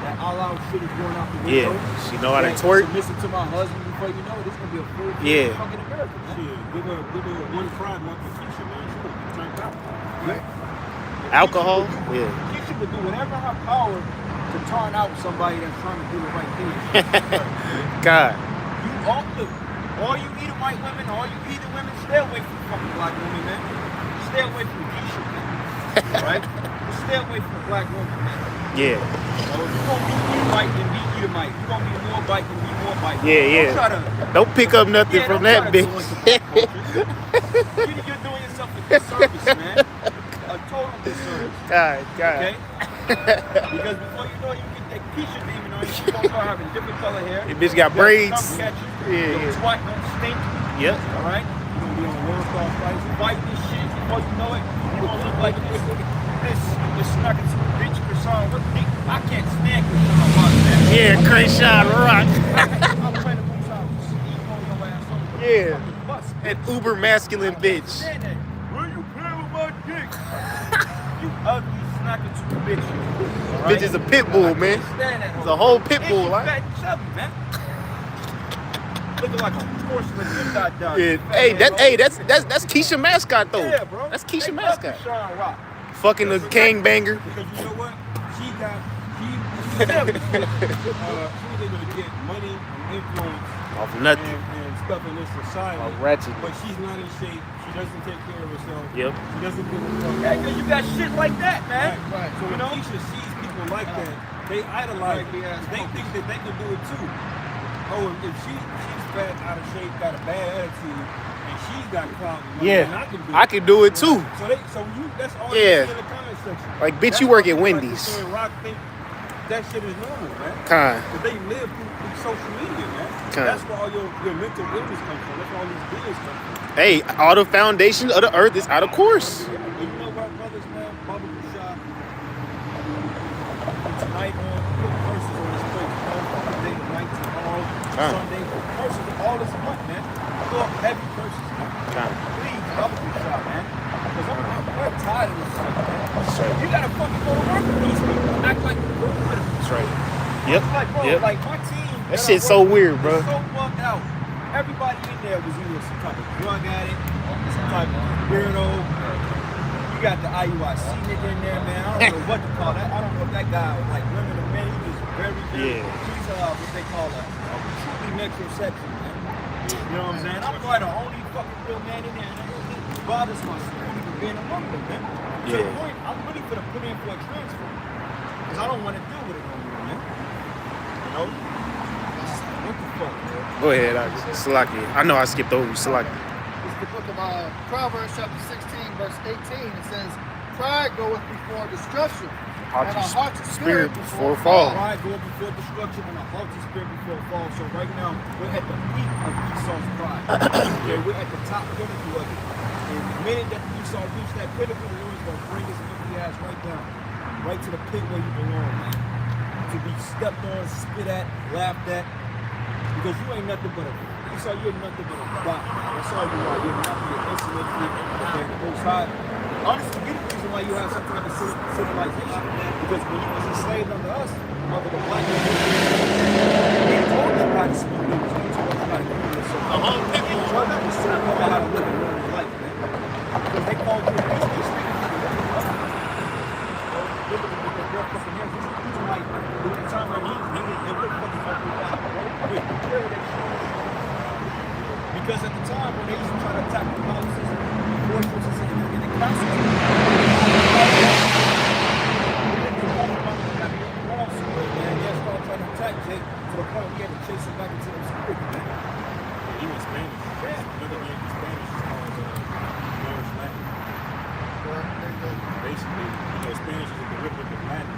that all-out shit is going out the window. Yeah, she know how to twerk. Listen to my husband before you know it. It's gonna be a full fucking America. Shit, give her one pride month for Keisha, man. She would be turned out. Right. Alcohol? Yeah. Keisha would do whatever in her power to turn out somebody that's trying to do the right thing. God. You all you need are white women, all you need are women. Stay away from fucking black women, man. Stay away from Keisha, man. Right? Just stay away from the black woman, man. Yeah. So if you're gonna be Edomite, then be Edomite. You're gonna be more bite than be more bite. Yeah. Don't try to, Don't pick up nothing from don't that try to bitch. go into black culture. You're doing yourself a disservice, man. A total disservice. God. Okay? Because before you know it, you get that Keisha demon on you. She's gonna start having different color hair. That bitch got braids. Yeah. Your twat don't stink. Yep. All right? You're gonna be on World Star fights, fighting this shit. Before you know it, you're gonna look like this snugging bitch croissant. I can't stand croissant rock, man. Yeah, Crenshaw Rock. I'm playing the croissant. Eating on your ass on the Yeah. fucking bus. An uber masculine bitch. Stand there. Where you playing with my dick? You ugly, snacking to bitch. All right? Bitch is a pit bull, man. It's a whole pit bull, right? right? Fat and chubby, man. Looking like a porcelain midnight dog. Yeah. That's Keisha mascot though. Yeah, bro. That's Keisha They mascot. love Deshaun Rock. Fucking the gang banger. Because you know what? She was able to get money and influence Off nothing. and stuff in this society. Off ratchet. But she's not in shape. She doesn't take care of herself. Yep. She doesn't give a fuck. Hey, you got shit like that, man. Right. So You when know? Keisha sees people like that, they idolize Like, yeah, her. They think that they can do it too. Oh, if she's fat, out of shape, got a bad attitude, and she's got clout, Yeah. and I can do it too. So you, that's all Yeah. you see in the comment section. Like, bitch, That's you work why at people like Wendy's. to say Rock think that shit is normal, man. Kind. But they live through social media, man. Kind. That's where all your mental illness comes from. That's where all these bills come from. Hey, all the foundation of the earth is out of course. And you know what, brothers, man? Barbecue shop. Tonight on verses on this place, Monday night tomorrow, Sunday verses all this month, man. Go up heavy verses, man. Kind. Please, barbecue shop, man. Because I'm tired of this shit, man. That's right. You gotta fucking go to work with these people. Act like you work with them. That's right. Yep. Like, bro, Yep. like my team. That I shit's work so with weird, is bro. So bugged out. Everybody in there was either some type of drug addict, some type of weirdo. You got the IUIC nigga in there, man. I don't know what to call that. I don't know if that guy was like women or men. He was very, Yeah. He's what they call a truly metrosexual, man. You know what I'm saying? I'm probably the only fucking real man in there. And it bothers my spirit for being among them, man. To the Yeah. point, I'm really gonna put in for a transfer. Because I don't want to deal with it no more, man. You know? What the fuck, man? Go ahead, Salaki. I know I skipped over you, Salaki. It's the book of Proverbs chapter 16, verse 18. It says, pride goeth before destruction, and a haughty spirit before a fall. Pride goeth before destruction and a haughty spirit before a fall. So right now, we're at the peak of Esau's pride. Okay, we're at the top pinnacle of it. And the minute that Esau reached that pinnacle, the Lord's going to bring his empty ass right down. Right to the pit where you belong, man. To be stepped on, spit at, laughed at. Because you ain't nothing but a Esau, you're nothing but a bot. That's all you are. You're not an insolent freak. Okay, the Most High. Honestly, you're the reason why you have some type of civilization. Because when you was enslaved under us, under the black man, he told you how to speak English. He told you how to do this. So the whole people told you how to live and learn your life, man. Because they called you a beast. They speak to you. Look at the fucking hands. He's like, during the time when he looked fucking up with that, bro. Because at the time when they used to try to attack the houses, the fortresses, and the castles, they didn't walk up on the walls, man. They start to the point we had to chase him back into obscurity, man. He was Spanish. Another name for Spanish is called Moorish Latin. Basically, Spanish is a derivative of Latin.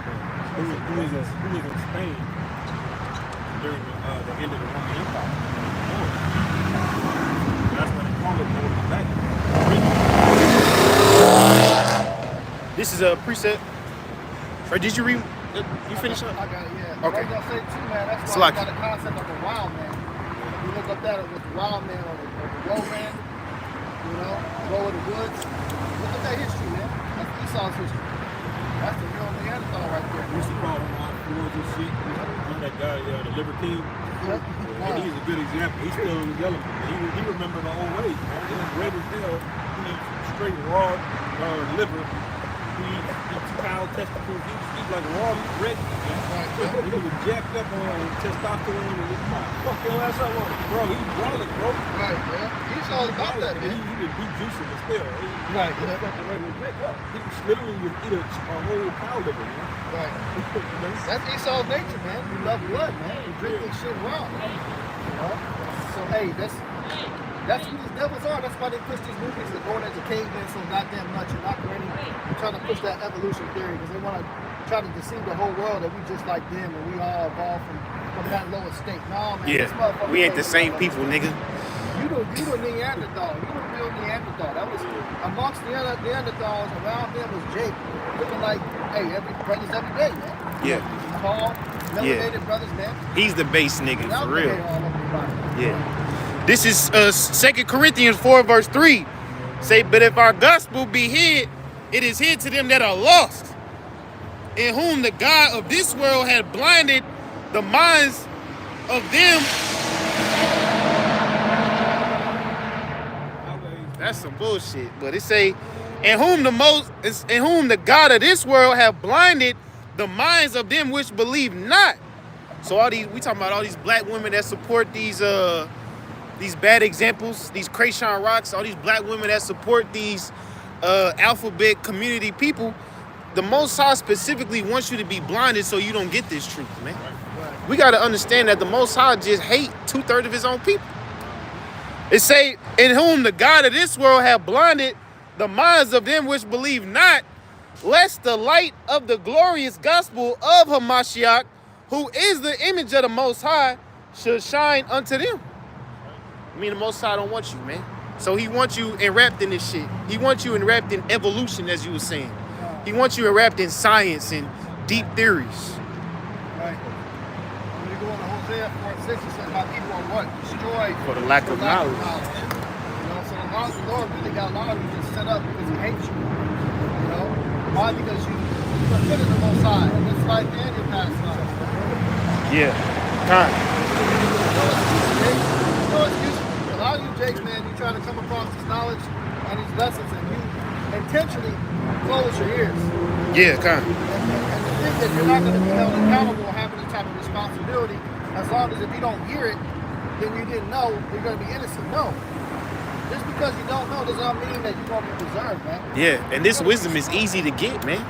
Who was in Spain during the end of the Roman Empire. That's why they call it Moorish Latin. This is a preset. Or did you read? You finish up? I got it, yeah. Okay. What I was gonna say too, man, that's So why like- we got the concept of a wild man. You look up that with the wild man or the road man, go in the woods. Look at that history, man. That's Esau's history. That's the real Neanderthal right there. We used to call him on boards and shit. That guy, the Liver King. And he's a good example. He's still in the element. He remembered the old ways, man. He was red as hell. He eats straight raw liver. He eats cow testicles. He eats like raw red meat, man. He was jacked up on testosterone and this fuck your ass up on it. Bro, he's brolic, bro. Right, man. Esau's about that, man. He would be juicing but still. Right, He yeah. fucking ready to drink up. He literally would eat a whole cow liver, man. Right. That's Esau's nature, man. We love blood, man. We drink this shit raw. So hey, that's who these devils are. That's why they push these movies that going into cavemen so goddamn much and not ready. They're trying to push that evolution theory because they want to try to deceive the whole world that we just like them and we all evolved from that lower state. No, man. This Yeah. motherfucker We ain't the crazy, same man. people, nigga. You the Neanderthal. You the real Neanderthal. That was amongst the other Neanderthals around them was Jake, looking like, hey, brothers every day, man. Yeah. Tall, melanated brothers, man. He's the base nigga, Without for the real. hair all over your body. Yeah. This is 2 Corinthians 4 verse 3. Say, but if our gospel be hid, it is hid to them that are lost, in whom the God of this world had blinded the minds of them. That's some bullshit. But it say, in whom the God of this world have blinded the minds of them which believe not. So we talking about all these black women that support these bad examples, these Krayshawn Rocks, all these black women that support these alphabet community people. The Most High specifically wants you to be blinded so you don't get this truth, man. We got to understand that the Most High just hate 2/3 of his own people. It say, in whom the God of this world have blinded the minds of them which believe not, lest the light of the glorious gospel of Hamashiach, who is the image of the Most High, should shine unto them. I mean, the Most High don't want you, man. So he wants you enwrapped in this shit. He wants you enwrapped in evolution, as you were saying. He wants you enwrapped in science and deep theories. Right. When you go into Hosea 4:6, it says, my people are what? Destroyed For the lack of knowledge. So the Lord really got a lot of you just set up because he hates you. Why? Because you put in the Most High. In this life and your past life. Yeah. Kind. No excuse. A lot of you Jakes, man, you trying to come across this knowledge and these lessons and you intentionally close your ears. Yeah, kind. And to think that you're not going to be held accountable or having this type of responsibility, as long as if you don't hear it, then you didn't know, you're going to be innocent. No. Just because you don't know does not mean that you're going to be preserved, man. Yeah, and this wisdom is easy to get, man.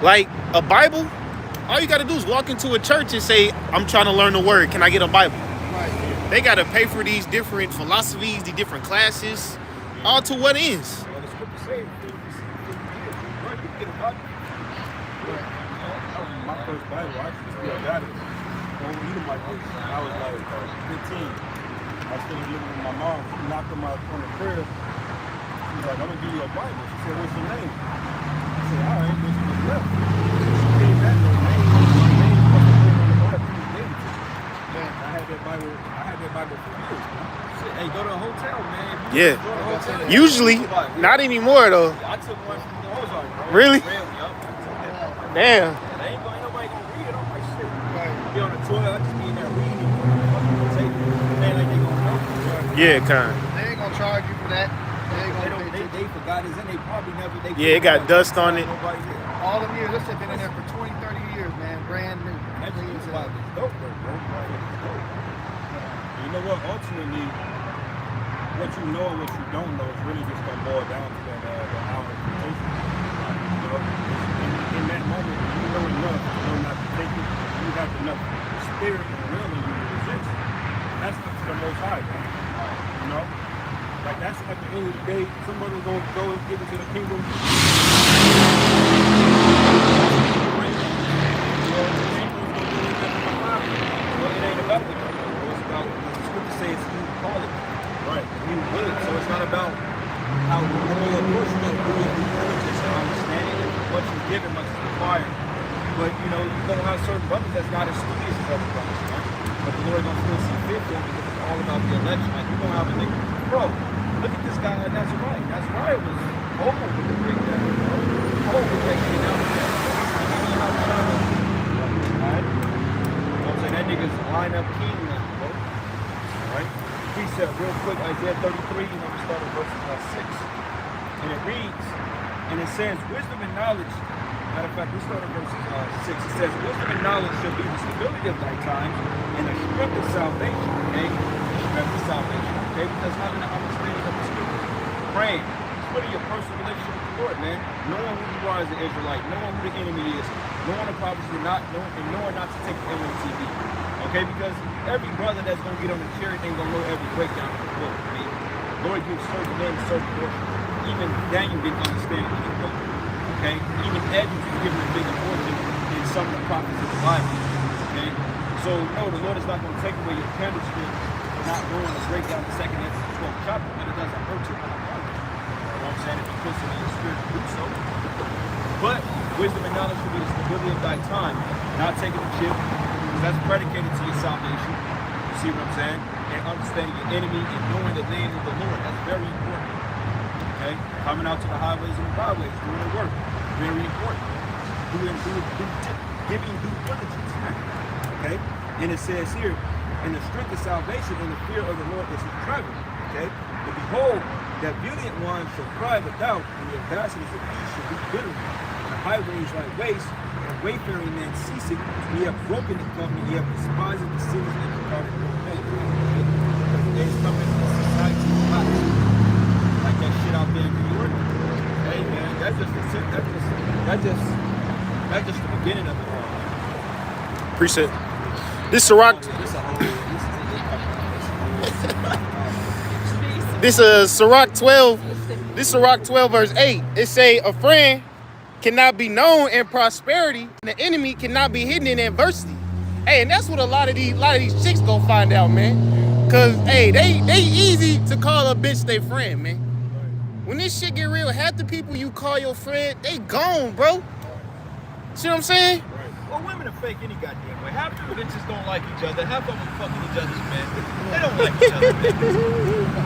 Like a Bible, all you got to do is walk into a church and say, I'm trying to learn the word. Can I get a Bible? Right. They got to pay for these different philosophies, these different classes, all to what ends. Well, the scripture says, bro, you get a Bible. That was my first Bible. I still got it. When we knew my books, I was like 15. I was still living with my mom. She knocked on the crib. She was like, I'm gonna give you a Bible. She said, what's your name? I said, all right, then she just left. She came back, her name was the name of the person on the Bible. She gave it to me. Man, I had that Bible for years, man. Shit, hey, go to a hotel, man. Yeah. Go to a hotel. Usually, not anymore though. I took one from the Ozark, bro. Really? Real, yup. I took that. Damn. Ain't nobody gonna read it on my shit. Right. Be on the toilet, I just be in there reading. Take it. Man, like they gonna know. Yeah, kind. They ain't going to charge you for that. They ain't going to pay They forgot it's in. They probably never. They Yeah, it got dust on it. Nobody did. all them years. This shit been in there for 20, 30 years, man. Brand new. That thing is like it's dope, bro. You know what? Ultimately, what you know and what you don't know is really just gonna boil down to that our interpretation. In that moment, you know enough to know not to take it. You have enough there and willing you to resist. That's up to the Most High, man. You know? Like, that's at the end of the day, somebody's going to go and get into the kingdom. Well, it ain't about the it's about what the scripture says you call it. Right. You will it. So it's not about how the role of person is doing due diligence and understanding it. Much is given, much is required. But you know, you're gonna have certain brothers that's not as studious as other brothers, right? But the Lord gonna still see fit for them because it's all about the election. Like you're gonna have a nigga, bro, look at this guy at Nazariah. Nazariah was over with the breakdown, bro. Over with breaking down. Alright? So that nigga's line up king now, bro. Alright? Precept real quick, Isaiah 33, you know, we start at verse 6. And it reads, and it says, wisdom and knowledge. Matter of fact, we start at verse 6. It says, wisdom and knowledge shall be the stability of thy times and the strength of salvation. Okay? The strength of salvation. Okay? Because having an understanding of the scripture. Praying. Putting your personal relationship with the Lord, man. Knowing who you are as an Israelite. Knowing who the enemy is. Knowing the prophecy and knowing not to take the enemy TV. Okay, because every brother that's gonna get on the chariot ain't gonna know every breakdown of the book. I mean, Lord gives certain men certain portions. Even Daniel didn't understand it in the book. Okay, even Edwards was given a bigger portion in some of the prophets of the Bible. Okay, so no, the Lord is not gonna take away your candlestick for not knowing to break down the second and 12th chapter, but it doesn't hurt you. You know what I'm saying? If you push it in the spirit to do so. But wisdom and knowledge should be the stability of thy time, not taking the chip. That's predicated to your salvation. You see what I'm saying? And understanding your enemy and knowing the name of the Lord. That's very important. Okay? Coming out to the highways and the byways, doing the work. Very important. Giving due diligence. Okay? And it says here, and the strength of salvation and the fear of the Lord is his travel. Okay? But behold, that valiant one shall cry without, and the ambassadors of peace shall be bitterly. And the highways like waste, wayfaring men ceasing, we have broken the covenant, we have despised the cities and departed from men. Because the days coming in society hot. Like that shit out there in New York. Hey man, that's just the beginning of it all. Appreciate it. This Sirach. This Sirach 12. This Sirach 12 verse 8. It say a friend cannot be known in prosperity, and the enemy cannot be hidden in adversity. Hey, and that's what a lot of these chicks gonna find out, man. Cause hey, they easy to call a bitch their friend, man. When this shit get real, half the people you call your friend, they gone, bro. See what I'm saying? Well, women are fake any goddamn way. Half of them just don't like each other. Half of them fucking each other's men. They don't like each other, man.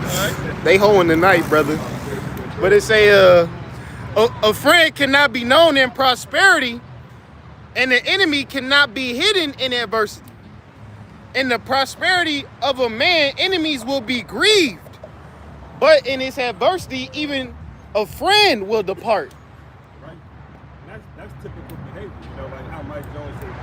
Alright? They hoeing tonight, brother. But it say a friend cannot be known in prosperity, and the enemy cannot be hidden in adversity. In the prosperity of a man, enemies will be grieved. But in his adversity, even a friend will depart. Right? And that's typical behavior. You know, like how Mike Jones said,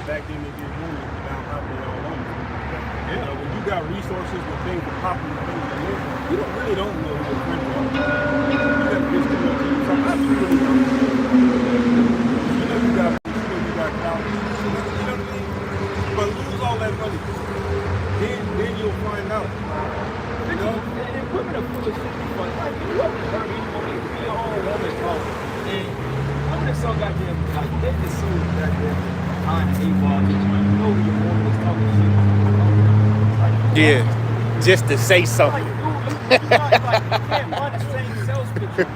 back then they did women, now how they all women. Yeah. You know, when you got resources and things are popular, things to live, you really don't know who your friends are. You got to just come up to you. So I really don't know. You know you got clout. You know what I mean? But lose all that money. Then you'll find out. You know? And women are full of shit. Like, you up to her, you want to be your own woman, bro. And women are so goddamn, like, they just so goddamn behind the eight ball. You know your woman is talking shit. Yeah, just to say something. Like, you can't run the same sales pitch. Like,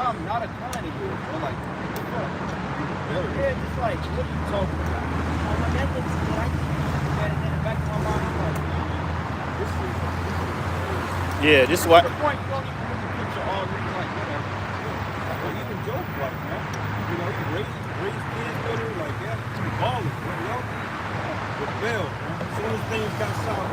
I'm not a client of yours. Bro. Like, yeah, just like, what are you talking about? I'm like, that looks like, and in the back of my mind, I'm like, this is. Yeah, this is what. The point, you don't even look at the picture all really like, whatever. Well, even joke like, man. You know, you raise kids with her, like, yeah, you ballers, you know? But Bell, man, as soon as things got south,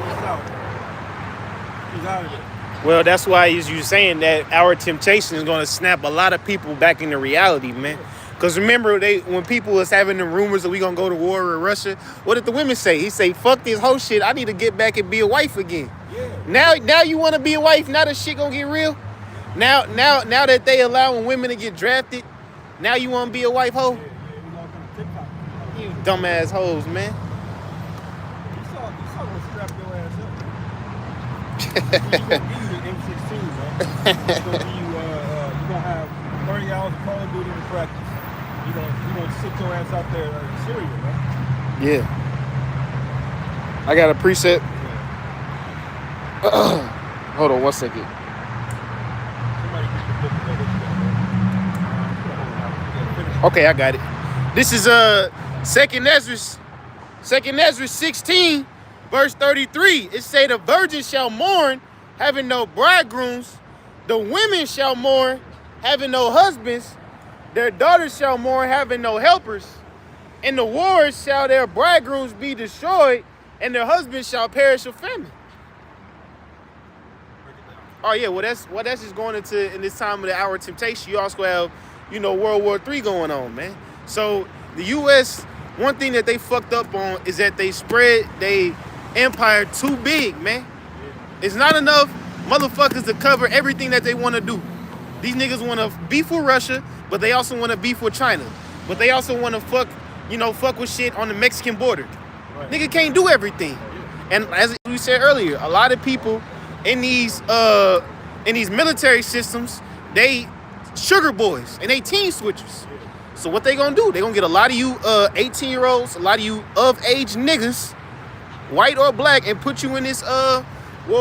he's out of there. Well, that's why you saying that our temptation is going to snap a lot of people back into reality, man. Because remember, when people was having the rumors that we going to go to war with Russia, what did the women say? He say, fuck this whole shit. I need to get back and be a wife again. Yeah. Now you want to be a wife? Now the shit going to get real? Now that they allowing women to get drafted, now you want to be a wife hoe? Yeah, you know, kind of TikTok. You dumbass hoes, man. strap your ass up. He's gonna give you the M16, man. He's gonna give you, you're gonna have 30 hours of Call of Duty to practice. You're gonna sit your ass out there serious, man. Yeah. I got a preset. Hold on 1 second. Somebody get the book and go. Okay, I got it. This is Second Ezra 16, verse 33. It say the virgins shall mourn, having no bridegrooms. The women shall mourn, having no husbands. Their daughters shall mourn, having no helpers. In the wars shall their bridegrooms be destroyed, and their husbands shall perish of famine. Oh yeah, well that's just going into in this time of the hour of temptation. You also have, World War III going on, man. So the U.S., one thing that they fucked up on is that they spread their empire too big, man. It's not enough motherfuckers to cover everything that they want to do. These niggas want to beef with Russia, but they also want to beef with China. But they also want to fuck with shit on the Mexican border. Right. Nigga can't do everything. And as we said earlier, a lot of people in these military systems, they sugar boys and they team switchers. So what they gonna do? They gonna get a lot of you 18-year-olds, a lot of you of age niggas, white or black, and put you in this World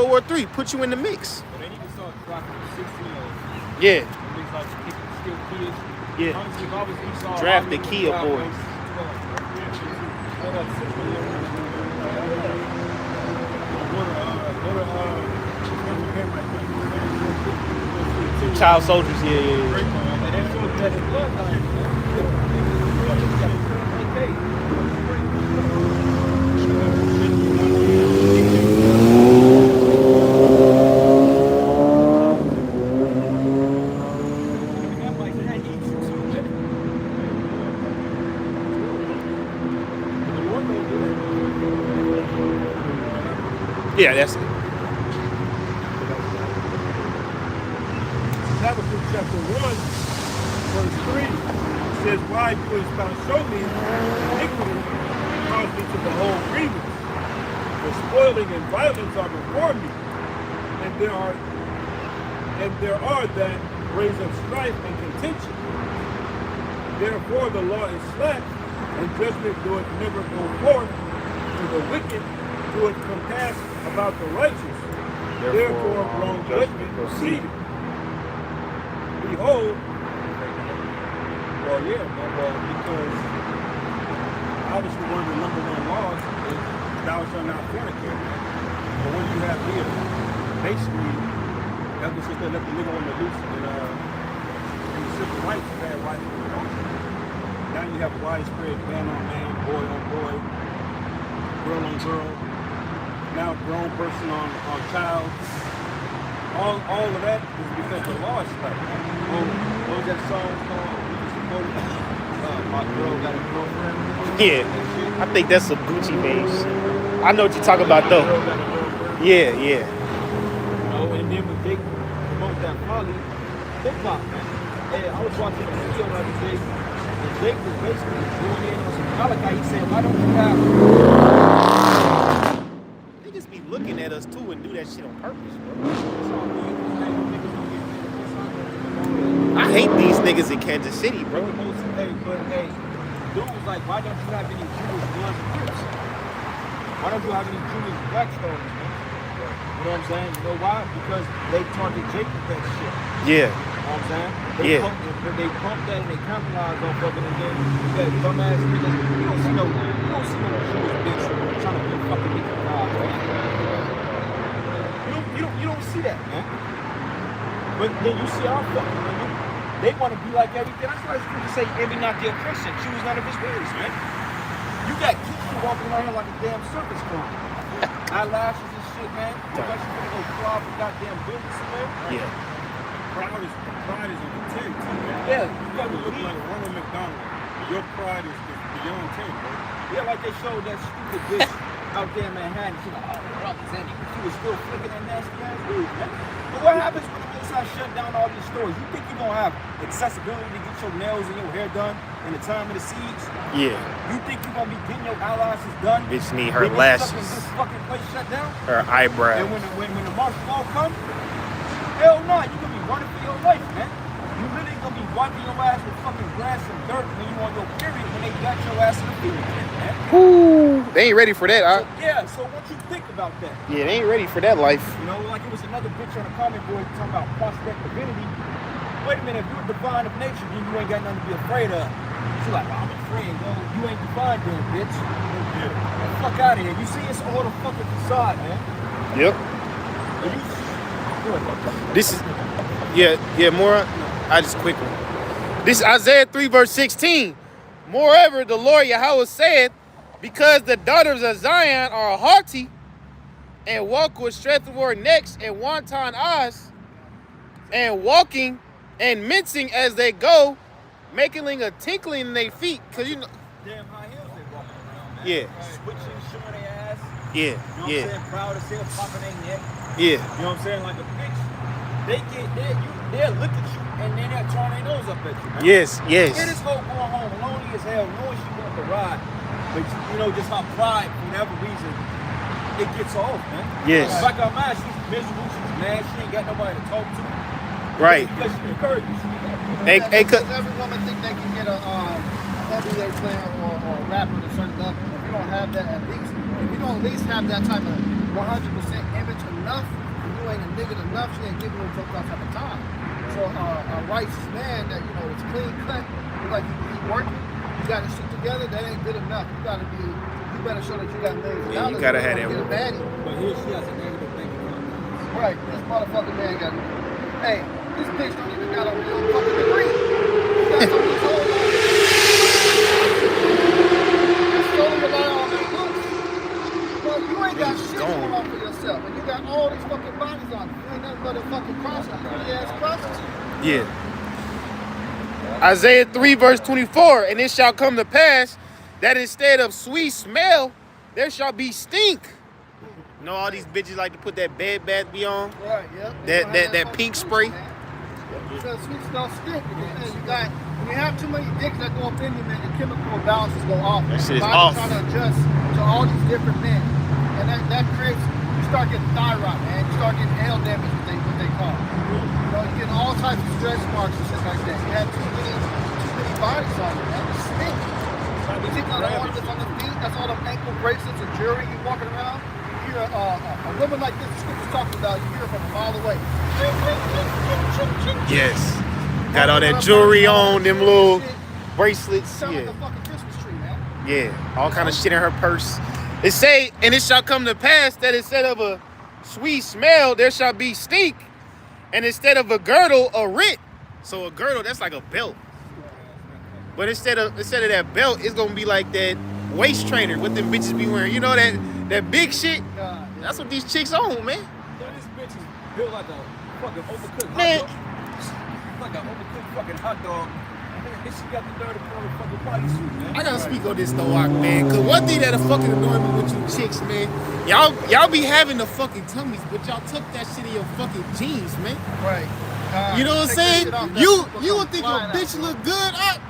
War III, put you in the mix. But they need to start dropping 16-year-olds. Yeah. Niggas like kicking still kids. Yeah. Honestly, if I was Esau, Draft I the would Kia drop boys. Child soldiers, yeah. And that's what that is bloodline. Yeah, that's it. Habakkuk chapter 1, verse 3 says, why doest thou show me iniquity and cause me to behold grievance? The spoiling and violence are before me, and there are that raise up strife and contention. Therefore the law is slack, and judgment doeth never go forth, and the wicked doeth compass about the righteous. Therefore wrong judgment proceedeth. Behold, because obviously one of the number one laws is thou shalt not fornicate. But what do you have here? Basically, ever since they let the nigga on the loose in the civil rights, you had rights for the law. Now you have a widespread man on man, boy on boy, girl on girl, now grown person on child. All of that is because the law is slack. What was that song called? My girl got a girlfriend. Yeah, I think that's some Gucci base. I know what you're talking about though. Yeah. And then when they promote that Molly hip hop, man. And I was watching a video the other day, and Jake was basically going in on some Malachi. He said, why don't you have? Niggas be looking at us too and do that shit on purpose, bro. I hate these niggas in Kansas City, bro. Hey, dude was like, why don't you have any Jewish Bloods and Crips? Why don't you have any Jewish Blackstones, man? You know what I'm saying? You know why? Because they target Jake with that shit. Yeah. You know what I'm saying? Yeah. They pump that and they capitalize on fucking and then you got dumbass niggas. You don't see no Jewish bitch trying to be fucking Nicki Minaj, man. You don't see that, man. But then you see our fucking niggas. They want to be like everything. That's why it's good to say envy not the oppressor. Choose none of his ways, man. You got Kiki walking around here like a damn circus clown. Eyelashes and shit, man. You got you gonna go claw for goddamn business, man. Yeah. Pride is on the 10, man. Yeah. You gotta look like Ronald McDonald. Your pride is beyond 10, bro. Yeah, like they showed that stupid bitch out there in Manhattan. She's like, oh, brothers, and she was still flicking that nasty ass weed, man. But what happens when it gets I shut down all these stores, you think you're gonna have accessibility to get your nails and your hair done in the time of the siege? Yeah. You think you're gonna be getting your eyelashes done? Bitch need her when you lashes. stuck in this fucking place shut down? Her eyebrows. And when the martial law come, hell no, you're gonna be running for your life, man. You literally gonna be wiping your ass with fucking grass and dirt when you on your period when they got your ass in the field, man. Woo. They ain't ready for that, huh? Yeah, so what you think about that? Yeah, they ain't ready for that life. You know, like it was another bitch on the comment board talking about prospect divinity. Wait a minute, if you're divine of nature, then you ain't got nothing to be afraid of. She's like, well, I'm afraid. Well, you ain't divine then, bitch. Get the fuck out of here. You see, it's all the fucking facade, man. Yep. This is, yeah, more. I just quick one. This is Isaiah 3 verse 16. Moreover, the Lord Yahweh said, because the daughters of Zion are haughty and walk with straightforward necks and wanton eyes, and walking and mincing as they go, making a tinkling in their feet. Cause you know, Damn high heels they walking around, man. yeah, Switching, showing their ass. yeah, You know what I'm yeah, saying? Proud as hell, popping their neck. yeah, You know what I'm saying? Like a bitch, they'll look at you and then they'll turn their nose up at you, man. yes, Yeah, this yes, hoe going home lonely as hell, knowing she want to ride. But you know, just her pride, for whatever reason, it gets off, man. yes. Back her mind, she's miserable, she's mad, she ain't got nobody to talk to. Right. Because she encouraged you. Hey, Because every woman think they can get a NBA player or a rapper at a certain level. If you don't have that at least, if you don't at least have that type of 100% image enough, and you ain't a nigga enough, she ain't giving you that type of time. So a righteous man that, you know, is clean cut, like he working, you got to shit together, that ain't good enough. You better show that you got millions of Yeah, you dollars. gotta have Get a that. baddie. But here she has a negative bank account. Right, this motherfucking man got. Hey, this bitch don't even got a real fucking degree. You got some of these old It's solely rely on their looks. Well, you ain't got shit going on for yourself, and you got all these fucking bodies on you. You ain't nothing but a fucking pretty ass prostitute. Yeah. Isaiah 3 verse 24, and it shall come to pass that instead of sweet smell, there shall be stink. You know all these bitches like to put that bed bath be on? Right, yep. That pink spray? Because sweet smell stink. And you got, when you have too many dicks that go up in you, man, your chemical balances go off. That shit is Your off. body's trying to adjust to all these different men. And that creates, you start getting thyroid, man. You start getting nail damage, what they call it. You know, you get all types of stretch marks and shit like that. You have too many bodies on you, man. You stink. You think all the ornaments on the feet, that's all them ankle bracelets and jewelry you walking around. You hear a woman like this, the scripture's talking about, you hear from a mile away. Yes. Got all that jewelry on, them little bracelets. Sound like Yeah. a fucking Christmas tree, man. Yeah. All kind of shit in her purse. It say, and it shall come to pass that instead of a sweet smell, there shall be stink. And instead of a girdle, a writ. So a girdle, that's like a belt. But instead of that belt, it's gonna be like that waist trainer, what them bitches be wearing. You know that big shit? God, That's what these chicks on, man. So this bitch is built like a fucking overcooked Man. hot dog. Like an overcooked fucking hot dog. And she got the dirty fucking bodysuit, man. I gotta speak on this though, man. Cause one thing that'll fucking annoy me with you chicks, man, y'all be having the fucking tummies, but y'all tuck that shit in your fucking jeans, man. right. You know what I'm Take that saying? shit off, that You super would come think your flying bitch out. look good up.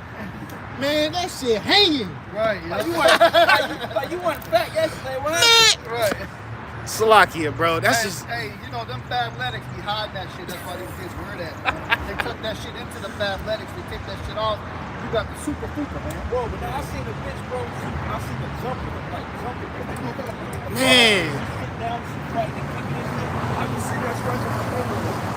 Man, that shit hanging. Right, Like yeah. you weren't fat yesterday, what? Man. Right. Salakia, bro. That's Hey, just hey, you know, them Fabletics be hiding that shit. That's why these kids wear that. They tuck that shit into the Fabletics. They take that shit off. You got the super fupa, man. Bro, but now I seen the bitch, bro. I seen the jumping, like jumping. man. Sit down, she fighting and kicking this shit. I can see that stretch on the phone.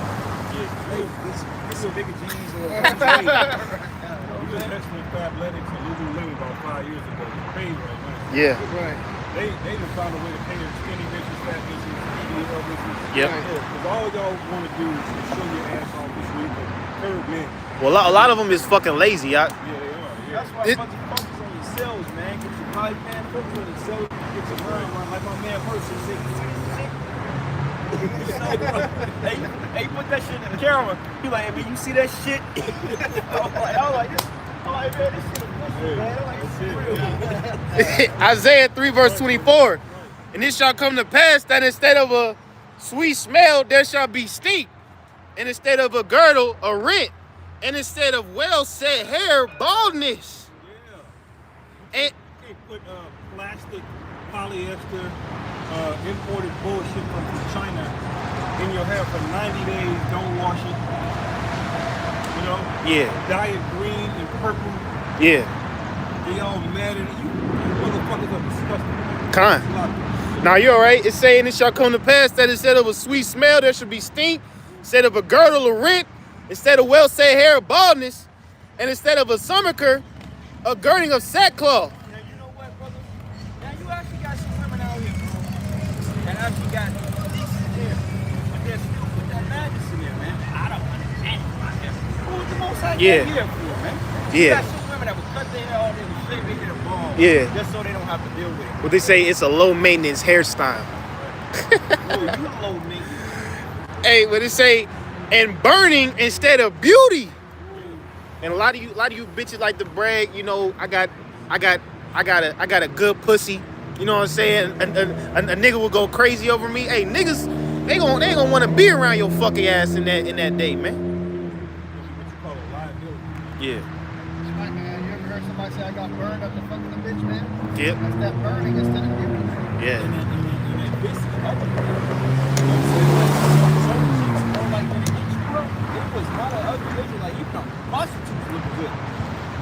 This is bigger jeans or You just mentioned Fabletics and Lululemon about 5 years ago. They paid right now. Yeah. Right. They just found a way to pay the skinny bitches, fat bitches, EDL bitches. Yep. Because all y'all want to do is show your ass off this week and curb men. Well, a lot of them is fucking lazy. Yeah, they are. Yeah. That's why focus on yourselves, man. Get your body, man. Focus on yourself. Get your mind right. Like my man Mercer said, hey, put that shit in the camera. He like, hey, man, you see that shit? I'm like, man, this shit is pussy, man. I'm like, it's real. Isaiah 3 verse 24. And it shall come to pass that instead of a sweet smell, there shall be stink. and instead of a girdle, a rent, and instead of well-set hair, baldness. Yeah. And They put plastic, polyester, imported bullshit from China in your hair for 90 days. Don't wash it. You know? yeah, Dye it green and purple. yeah, They all mad at you. You motherfuckers are disgusting. con. Now you all right? It's saying it shall come to pass that instead of a sweet smell, there should be stink. Instead of a girdle, a rent. Instead of well-set hair, baldness. And instead of a stomachers, a girding of sackcloth. Now, you know what, brother? Now, you actually got some women out here, bro, that actually got decent hair. But they're still put that madness in there, man. I don't understand my hair. What the most I Yeah. get here for, man? Yeah. You got some women that will cut their hair all day and shave their hair bald. Yeah. Just so they don't have to deal with it. What they say, it's a low-maintenance hairstyle. Oh, you low nigga. Hey, what it say, and burning instead of beauty. And a lot of you bitches like to brag, you know, I got a good pussy. You know what I'm saying? A nigga will go crazy over me. Hey, niggas, they gonna want to be around your fucking ass in that day, man. What you call a liability. Yeah. Like, man, you ever heard somebody say I got burned after fucking a bitch, man? Yep. That's that burning instead of beauty. Yeah. And that bitch, other you know what I'm saying? Like, some chicks, bro, like, when it gets you up, it was not an ugly Israelite. You know, prostitutes look good.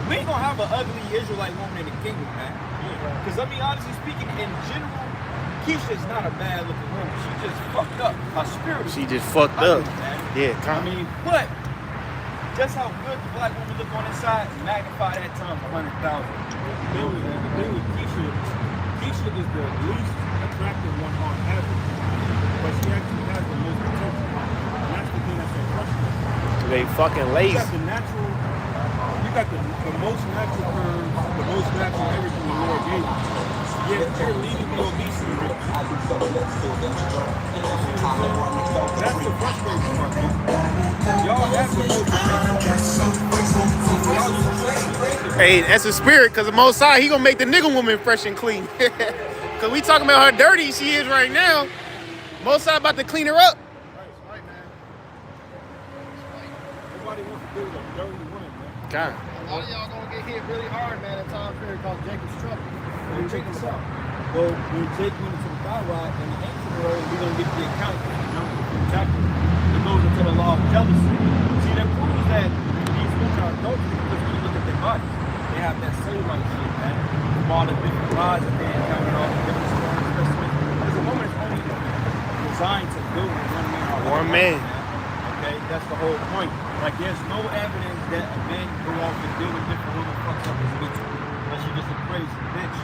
We ain't gonna have an ugly Israelite woman in the kingdom, man. Because, I mean, honestly speaking, in general, Keisha's not a bad looking woman. She just fucked up. Her spirit is She just fucked up. ugly, man. Yeah, I come. mean, but just how good the black woman look on inside, magnify that times 100,000. The thing with Keisha is the least attractive one on average, but she actually has the most potential. And that's the thing that's so frustrating. They fucking You lazy. got the natural, you got the most natural curves, the most natural everything the Lord gave you. Yet they're leading the obesity rate. That's the frustrating part, man. Y'all have the most potential. Hey, that's a spirit, cause the Most High, he gonna make the nigga woman fresh and clean. Cause we talking about how dirty she is right now. Most High about to clean her up. Right, man. Nobody wants to deal with a dirty woman, man. God. A lot of y'all gonna get hit really hard, man, at a time period called Jacob's trouble. Well, check this out. Well, when Jake went into the thyroid and the ancient world, we're going to get the account from the chapter. It goes into the law of jealousy. See, that proves that these women are adulterous because when you look at their bodies, they have that cellulite shit, man. From all the different lies that they encounter, all the different stories. Because a woman is only designed to build with one man. Or One man. Okay, that's the whole point. Like, there's no evidence that a man can go off and deal with different women, fucks up his bitch, unless you're just a crazy bitch.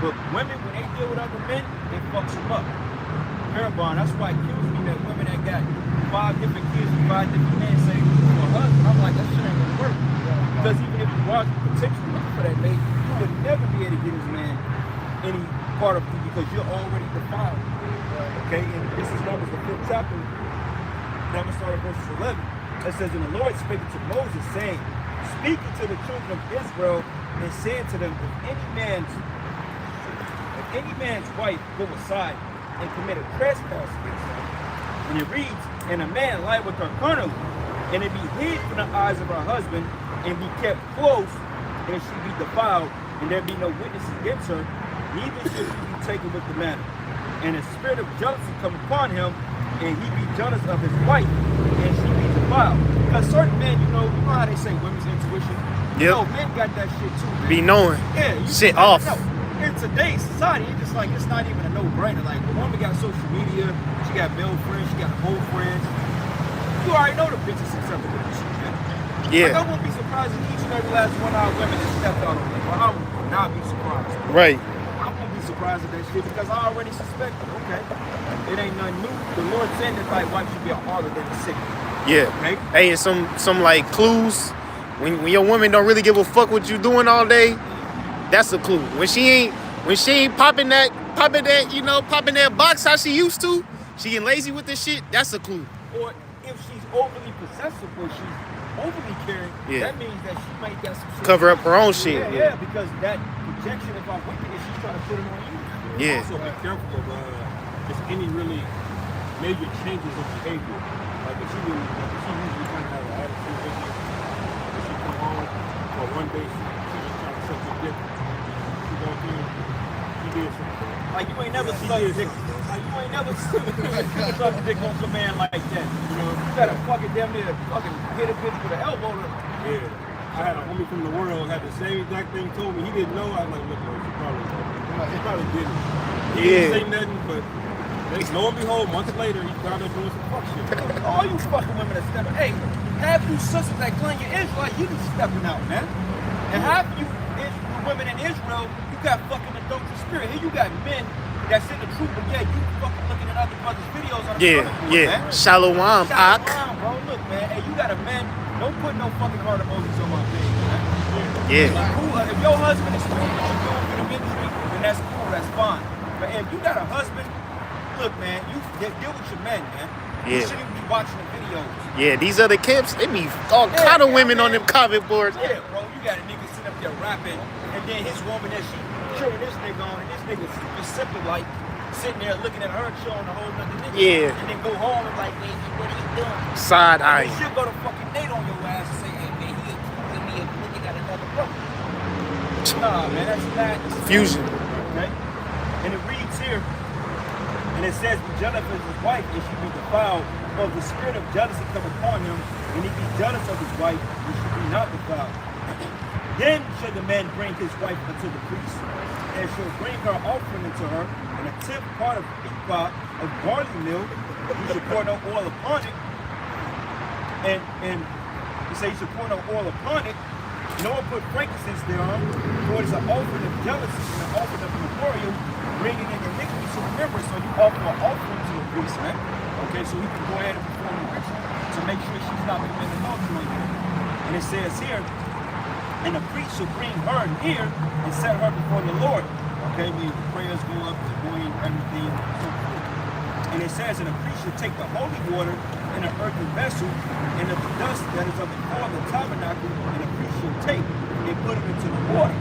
But women, when they deal with other men, it fucks them up. Parabon, that's why it kills me that women that got 5 different kids with 5 different men say, for a husband, I'm like, that shit ain't gonna work. Because even if you was potentially looking for that mate, you would never be able to get his man any part of you because you're already defiled. Okay, and this is Numbers, the 5th chapter. Now I'm going to start at verse 11. It says, and the Lord spake to Moses, saying, speaking to the children of Israel, and saying to them, if any man's wife go aside and commit a trespass against her, and it reads, and a man lie with her carnally, and it be hid from the eyes of her husband, and be kept close, and she be defiled, and there be no witness against her, neither should she be taken with the matter. And a spirit of jealousy come upon him, and he be jealous of his wife, and she be defiled. Because certain men, you know how they say women's intuition? You know, men got that shit too, man. Be knowing. Yeah, you Shit know, off. In today's society, it's just like, it's not even a no-brainer. Like, the woman got social media, she got male friends, she got old friends. You already know the bitch is acceptable with this shit, man. Yeah. Like, I won't be surprised if each and every last one of our women that stepped out on me. Well, I would not be surprised. Right. I won't be surprised at that shit because I already suspect it. Okay. It ain't nothing new. The Lord said that like wife should be a harder than a sick. Yeah. Okay. Hey, and some like clues. When your woman don't really give a fuck what you doing all day, that's a clue. When she ain't popping that box how she used to, she getting lazy with this shit, that's a clue. Or if she's overly possessive or she's overly caring, that means that she might get some shit. Cover up her own shit. Yeah, because that projection of our wicked is she's trying to put it on you. Yeah. Also be careful of just any really major changes of behavior. Like if she usually kind of has an attitude with you. When she come home, or one day she just trying to suck your dick. She go through, she did something. Like you ain't never sucked dick. Like you ain't never sucked dick on some man like that. You know, you gotta fucking damn near fucking hit a bitch with an elbow. Yeah. I had a homie from the world had the same exact thing told me. He didn't know. I was like, look, she probably didn't. He didn't say nothing, but lo and behold, months later, he found out doing some fuck shit. All you fucking women that stepping, hey, half you sisters that claim you're Israel, you be stepping out, man. And half you women in Israel, you got fucking adulterous spirit. Here you got men that's in the truth, but yeah, you fucking looking at other brothers' videos on the Yeah. man. Shalom, Ak. Bro, look, man. Hey, you got a man. Don't put no fucking heart emojis on my page, man. Yeah. Like, cool, if your husband is doing what you're doing for the ministry, then that's cool, that's fine. But if you got a husband, look, man, you deal with your men, man. You shouldn't even be watching the videos. Yeah, these other camps, they be all kind of women on them comment boards. Yeah, bro, you got a nigga sitting up there rapping, and then his woman that she cheering this nigga on, and this nigga just simply like sitting there looking at her showing a whole nother nigga. Yeah. And then go home and like, baby, what are you doing? Side eye. She'll go to fucking Nate on your ass and say, hey, man, he accusing me of looking at another brother. Nah, man, that's madness. Fusion. Okay? And it reads here, and it says, be jealous of his wife, and she be defiled, or the spirit of jealousy come upon him, and he be jealous of his wife, and she be not defiled. Then shall the man bring his wife unto the priest, and shall bring her offering unto her, and a tenth part of ephah of barley meal. You should pour no oil upon it, and he says you should pour no oil upon it, nor put frankincense thereon, for it is an offering of jealousy and an offering of memorial, bringing in iniquity to remembrance. So you offer an offering to the priest, man. Okay, so he can go ahead and perform the ritual to make sure she's not committing adultery. And it says here, and the priest shall bring her near and set her before the Lord. Okay, meaning the prayers go up, the going, everything, so forth. And it says, and the priest shall take the holy water in an earthen vessel, and of the dust that is of the floor of the tabernacle, and the priest shall take and put it into the water.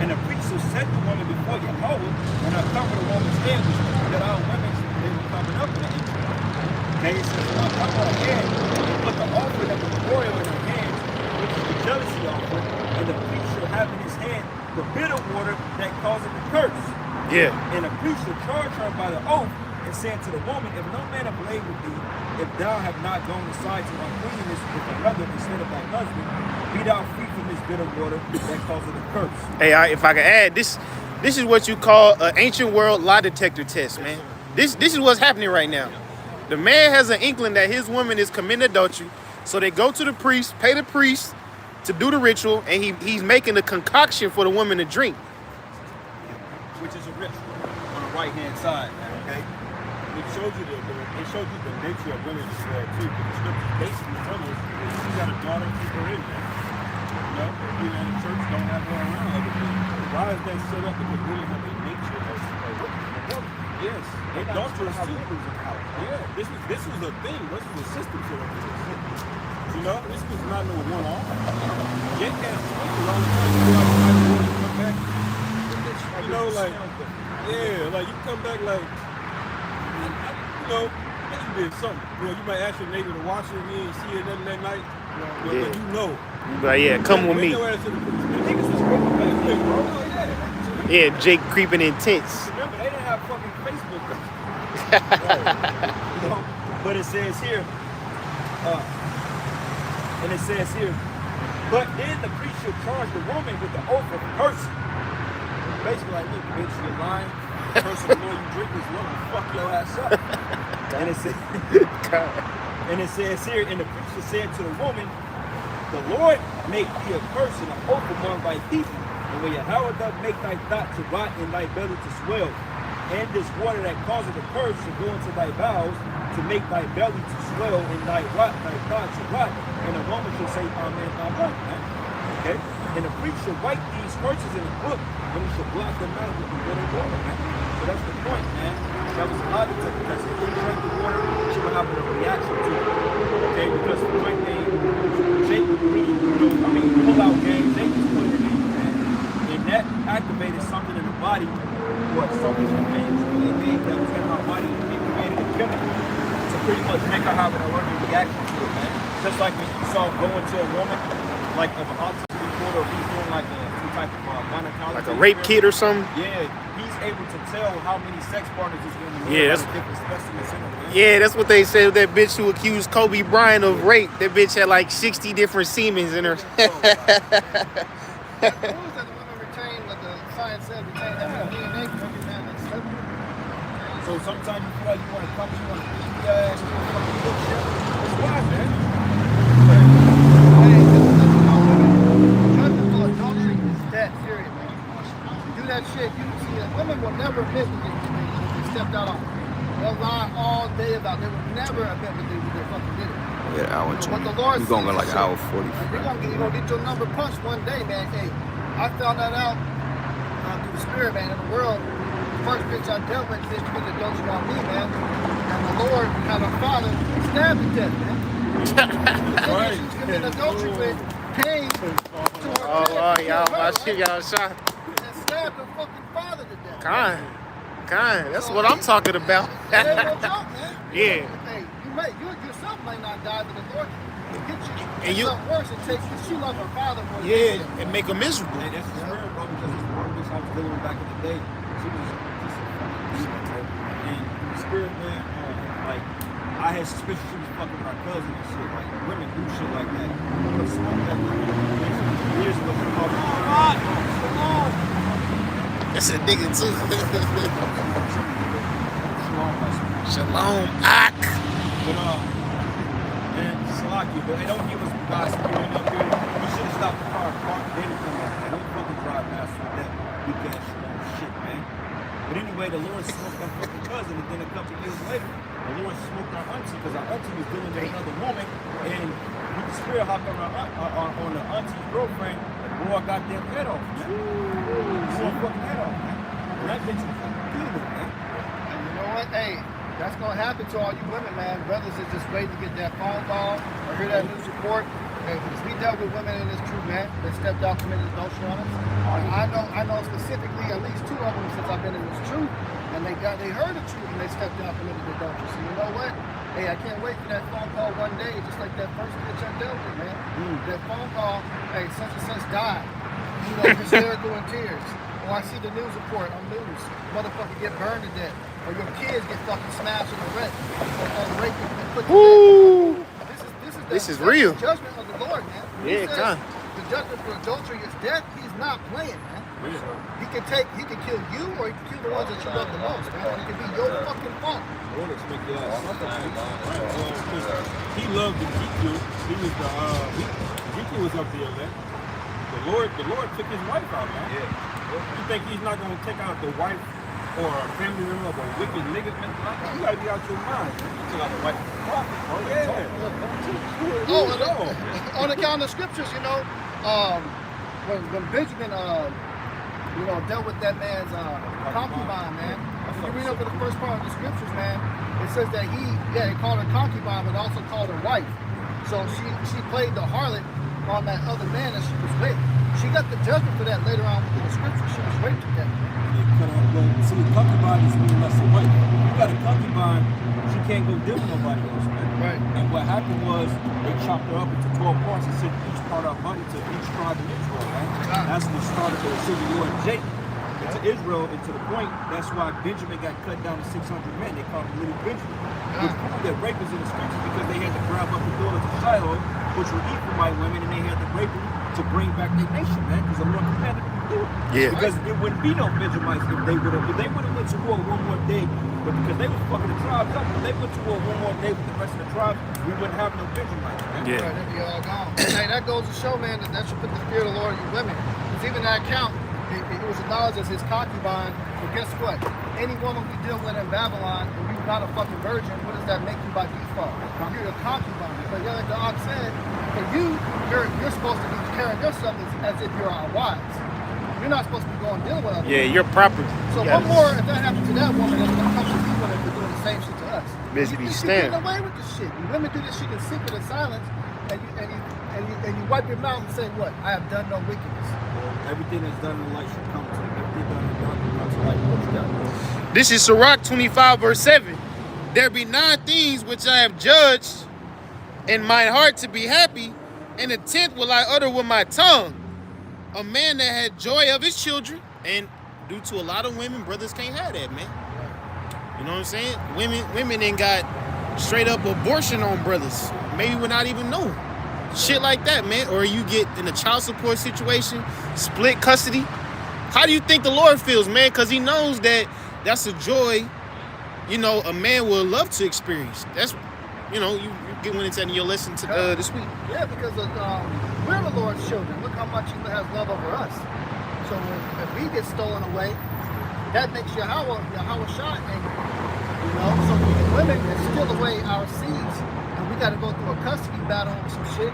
And the priest shall set the woman before Yahweh, and cover the woman's head, which means that our women, they were covered up in it. Okay, it says, and cover her head, and put the offering of the memorial in her hands, which is the jealousy offering, and the priest shall have in his hand the bitter water that causeth the curse. Yeah. And the priest shall charge her by the oath, and said to the woman, if no man have laid with thee, if thou have not gone aside to uncleanness with another instead of thy husband, be thou free from this bitter water that causeth the curse. Hey, if I can add, this is what you call an ancient world lie detector test, man. This is what's happening right now. The man has an inkling that his woman is committing adultery, so they go to the priest, pay the priest to do the ritual, and he's making a concoction for the woman to drink. Which is a ritual on the right hand side, man, okay? It showed you the nature of women as well too. Because the scriptures basically tell us if you got a daughter, keep her in there. You know, being in the church, don't have her around other people. Why is that set up? Because women have a nature of yes, they adulterous too. Yeah, this was a thing. This was a system set up. You know, this was not no one-off. Jake had switches all the time. You go out and come back. You know, like, yeah, like you come back like, you know, you did something. You know, you might ask your neighbor to watch it and you see it that night. But you know. But yeah, come with me. Yeah, Jake creeping in tents. Remember, they didn't have fucking Facebook. You know? But it says here, and it says here, but then the priest shall charge the woman with the oath of cursing. Basically, like, look, bitch, you're lying. The person the more you drink this woman, fuck your ass up. And it says here, and the priest shall say to the woman, the Lord make thee a curse and an oath among thy people. And when Yahweh doth make thy thought to rot and thy belly to swell, and this water that causeth the curse to go into thy bowels, to make thy belly to swell, and thy thought to rot, and the woman shall say, Amen, Amen. Okay? And the priest shall write these curses in a book, and he shall blot them out with the bitter water, man. So that's the point, man. That was a lot of time, because if you drink the water, she will have a reaction to it. Okay? Because the point thing, Jake would really, pull out game, Jake just put it in, man. And that activated something in the body, what something in the veins, that was in our body, it created a chemical having an allergic reaction to it, man. Just like when you saw going to a woman, like of an autism reporter, or he's doing like some type of gynecology. Like a rape kit or something. Yeah, he's able to tell how many sex partners this woman has. Yeah, that's different specimens in her, man. Yeah, that's what they said. That bitch who accused Kobe Bryant of rape. That bitch had like 60 different semens in her. What was that the women retain, what the science said, retain that many DNA from every man that's slept with? So sometimes you feel like you want to come, you want to beat your ass, you want to fucking look shit. It's why, man. Hey, this is nothing about women. Judgment for adultery is that serious, man. You do that shit, you see that women will never admit when they stepped out on it. They'll lie all day about it. They will never admit when they fucking did it. Yeah, hour But 20. what the Lord We're going to go sees like is hour shit. 40. You're gonna get your number punched one day, man. Hey, I found that out through the spirit, man. In the world, the first bitch I dealt with, bitch committed adultery on me, man. And the Lord, kind of Father, stabbed to death, man. Right. She's committing adultery with pain to her Oh, chest, y'all, to my her, shit, y'all shot. and stabbed her fucking father to death. Kind. That's what I'm talking about. It ain't no joke, man. Yeah. Hey, you yourself might not die, but the Lord can get you. And you- something worse, it takes you. She loved her father more than Yeah, you. and make them miserable. And that's the spirit, bro, because this one bitch I was dealing with back in the day, she was just a fucking demon, bro. And the spirit, man, like, I had suspicion she was fucking my cousin and shit. Like, women do shit like that. I would smoke that years ago. She called me, oh, God, Shalom. That's a nigga too. Shalom, that's Shalom, Ak. But, man, Salaki, but they don't give us gossip going up here. We should have stopped the car, parked, then come back. Man, don't fucking drive past with that weak ass Shalom shit, man. But anyway, the Lord smoked our fucking cousin, and then a couple years later, the Lord smoked our auntie, because our auntie was dealing with another woman, and with the spirit hopped on on the auntie's girlfriend, and blew our goddamn head off, man. Blew our fucking head off, man. And that bitch was fucking demon, man. And you know what? Hey, that's gonna happen to all you women, man. Brothers is just waiting to get that phone call or hear that news report. Hey, because we dealt with women in this truth, man, that stepped out, committed adultery on us. I know specifically at least 2 of them since I've been in this truth, and they heard the truth and they stepped out, committed adultery. So you know what? Hey, I can't wait for that phone call one day, just like that first bitch I dealt with, man. That phone call, hey, such and such died. You know, hysterical in tears. Or I see the news report on news, motherfucker get burned to death, or your kids get fucking smashed in the wreck, or raped and put to Woo! death. This is real. The judgment of the Lord, man. When he Yeah, says kind. the judgment for adultery is death, he's not playing, man. He can kill you, or he can kill the ones that you love the most, man. It can be your fucking fault. Lord expect your ass something. Right. He loved Ezekiel. He was Ezekiel was up there, man. The Lord took his wife out, man. Yeah. You think he's not gonna take out the wife or a family member of a wicked nigga? Man, you gotta be out your mind. You took out the white prophet, bro. Yeah. Oh, and on account of scriptures, you know, when Benjamin, dealt with that man's concubine, man. If you read over the first part of the scriptures, man, it says that he called her concubine, but also called her wife. So she played the harlot on that other man that she was with. She got the judgment for that later on in the scripture. She was raped to death. See, concubine is mean less a wife. You got a concubine, she can't go deal with nobody else, man. Right. And what happened was they chopped her up into 12 parts and sent each part of money to each tribe in Israel, man. That's what started the civil war in Jacob into Israel, and to the point, that's why Benjamin got cut down to 600 men. They called him Little Benjamin. Which proved that rape was in the scriptures because they had to grab up the daughters of Shiloh, which were Ephraimite women, and they had to rape them to bring back their nation, man, because the Lord commanded them to do it. Yeah. Because there wouldn't be no Benjamites if they would have went to war one more day, but because they was fucking the tribes up, when they went to war one more day with the rest of the tribes, we wouldn't have no Benjamites, man. Yeah. Right, they'd be all gone. Hey, that goes to show, man, that should put the fear of the Lord in you women. Because even that account, it was acknowledged as his concubine. But guess what? Any woman we deal with in Babylon, and you're not a fucking virgin, what does that make you by default? You're a concubine. But like the Ox said, for you, you're supposed to be carrying yourself as if you're our wives. You're not supposed to be going dealing with other Yeah, women. your property. So Yeah. what more if that happened to that woman that's gonna come to you women for doing the same shit to us? Basically you stand. getting away with this shit. You women do this shit in secret and silence, and you wipe your mouth and say what? I have done no wickedness. Everything that's done in light should come to everything done in darkness comes to light. What you got? This is Sirach 25 verse 7. there be 9 things which I have judged in my heart to be happy, and the 10th will I utter with my tongue. A man that had joy of his children, and due to a lot of women, brothers can't have that, man. You know what I'm saying? Women ain't got straight up abortion on brothers. Maybe we not even know. Shit like that, man. Or you get in a child support situation, split custody. How do you think the Lord feels, man? Because he knows that that's a joy, you know, a man will love to experience. That's, you know, you get one into your lesson this week. Yeah, because we're the Lord's children. Look how much he has love over us. So if we get stolen away, that makes Yahweh Shai angry. You know, so these women that steal away our seeds, and we got to go through a custody battle over some shit.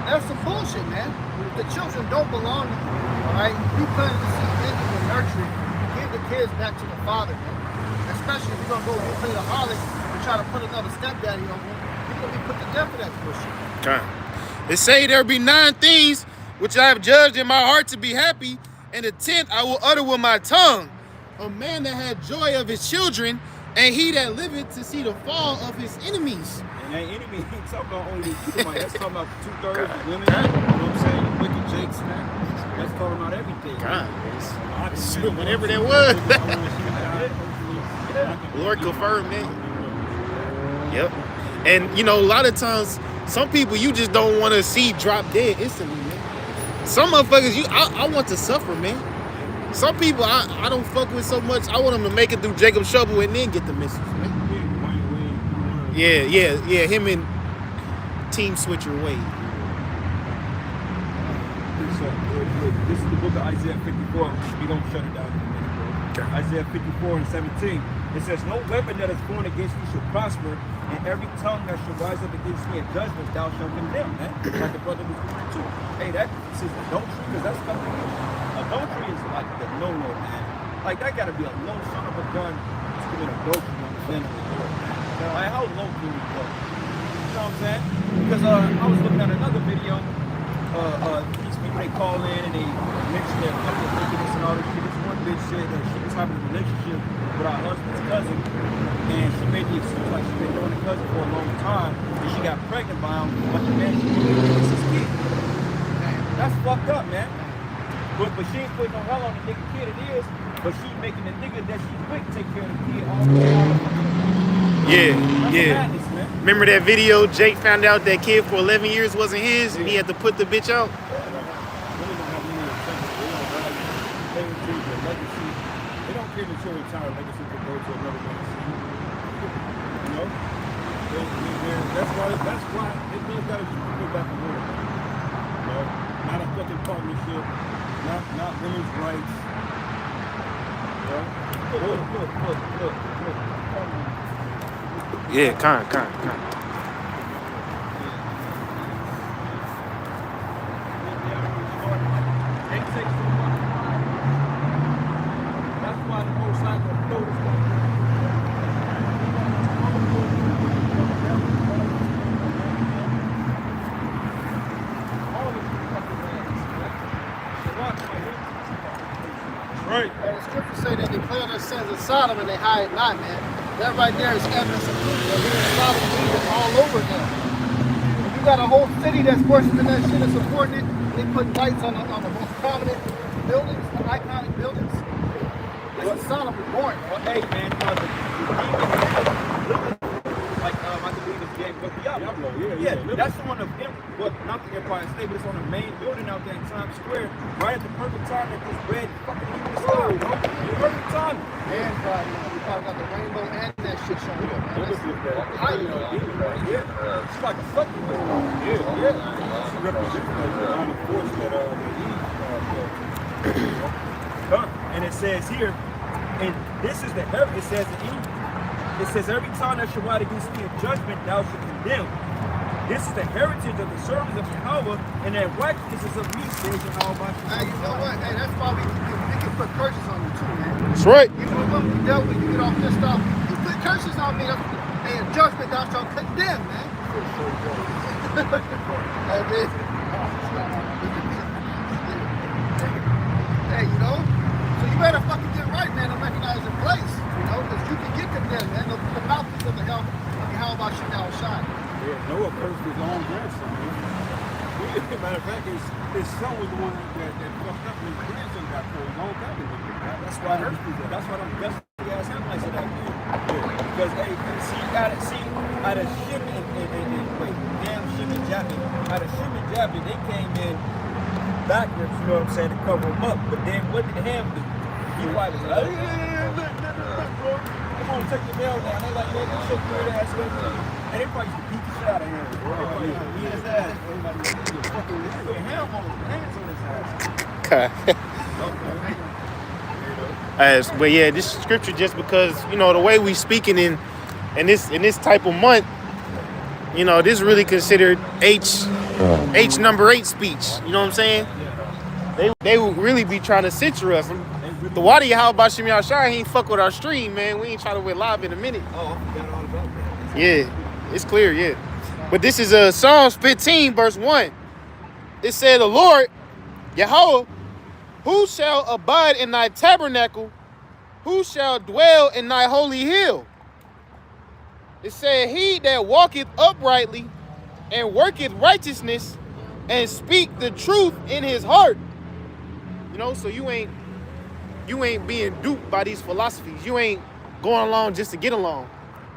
That's some bullshit, man. The children don't belong to you, all right? We plant the seed into and nurture it. Give the kids back to the father, man. Especially if you're going to go and play the harlot and try to put another stepdaddy on them. You're going to be put to death for that bullshit. Okay. It say there be 9 things which I have judged in my heart to be happy, and the 10th I will utter with my tongue. A man that had joy of his children, and he that liveth to see the fall of his enemies. And that enemy ain't talking about only the people, that's talking about 2/3 of women. You know what I'm saying? The wicked jakes, man. That's talking about everything. God, whatever that was. Lord confirmed that. Yep. And you know, a lot of times, some people you just don't want to see drop dead instantly, man. Some motherfuckers, I want to suffer, man. Some people I don't fuck with so much. I want them to make it through Jacob's trouble and then get the message, man. Yeah. Him and Team Switcher Wade. This is the book of Isaiah 54. We don't shut it down in a minute, bro. Okay. Isaiah 54 and 17. It says, no weapon that is formed against thee shall prosper, and every tongue that shall rise up against me in judgment thou shalt condemn, man. Like the brother was going to. Hey, that says adultery, because that's something. Adultery is like the no-no, man. Like, that gotta be a low son of a gun to commit adultery on the land of the Lord, man. Like, how low can we go? You know what I'm saying? Because I was looking at another video. These people, they call in and they mention their fucking wickedness and all this shit. This one bitch said that she was having a relationship with her husband's cousin, and she made the excuse like she's been knowing the cousin for a long time, and she got pregnant by him, but the man she was his kid. That's fucked up, man. But she ain't putting no hell on the nigga kid it is, but she making the nigga that she's with take care of the kid all the time. Yeah. Madness, man. Remember that video? Jake found out that kid for 11 years wasn't his, and he had to put the bitch out. They don't care that your entire legacy could go to another legacy. You know? That's why it means gotta just put back in order. You know? Not a fucking partnership, not women's rights. You know? Look. Yeah, kind. That's why the Most High gonna throw this stuff. Right. And the scriptures say that they declare their sins in Sodom and they hide not, man. That right there is evidence of proof that here in Sodom is all over them. If you got a whole city that's worshiping that shit and supporting it, they put lights on the most prominent buildings, the iconic buildings. This is Sodom born. Well, hey, man, like I believe it's game, but Diablo. Yeah, that's on the not the Empire State, but it's on the main building out there in Times Square, right at the perfect time that this red fucking evening star, bro. The perfect time. And we probably got the rainbow and that shit showing up, man. It's like a fucking Yeah. She represents the armed force that they need. And it says here, and this is the it says it says every time that shall rise against me in judgment, thou shalt condemn. This is the heritage of the servants of Yahweh, and that righteousness is of me, says Yahweh. Hey, you know what? Hey, that's why we can put curses on you too, man. That's right. You know what we dealt with, you get all pissed off. You put curses on me, and in judgment thou shalt condemn, man. Hey, you know? So you better fucking get right, man, and recognize your place, you know? Because you can get condemned, man. The mouth is the Yahweh Shai. Yeah, Noah cursed his own grandson, man. Matter of fact, his son was the one that fucked up, and his grandson got killed. His own family was killed. That's why them dusty ass Hamites are that good. Because hey, out of Shem and Japheth, out of Shem and Japheth, they came in backwards, you know what I'm saying, to cover them up. But then what did Ham do? He was like, look, bro, come on, take the bell down. They like, man, this shit good ass stuff. And they probably used to beat the shit out of him. Everybody used to beat his ass. Everybody used to fucking put Ham on his hands on his ass. But yeah, this scripture, just because, you know, the way we speaking in this type of month, you know, this really considered H number 8 speech. You know what I'm saying? They would really be trying to censor us. The water how about Shem Yahshua, he ain't fuck with our stream, man. We ain't trying to win live in a minute. Oh, I forgot all about that. Yeah, it's clear, yeah. But this is Psalms 15, verse 1. It said, the Lord, Yahweh, who shall abide in thy tabernacle? Who shall dwell in thy holy hill? It said, he that walketh uprightly and worketh righteousness and speak the truth in his heart. You know, so you ain't being duped by these philosophies. You ain't going along just to get along.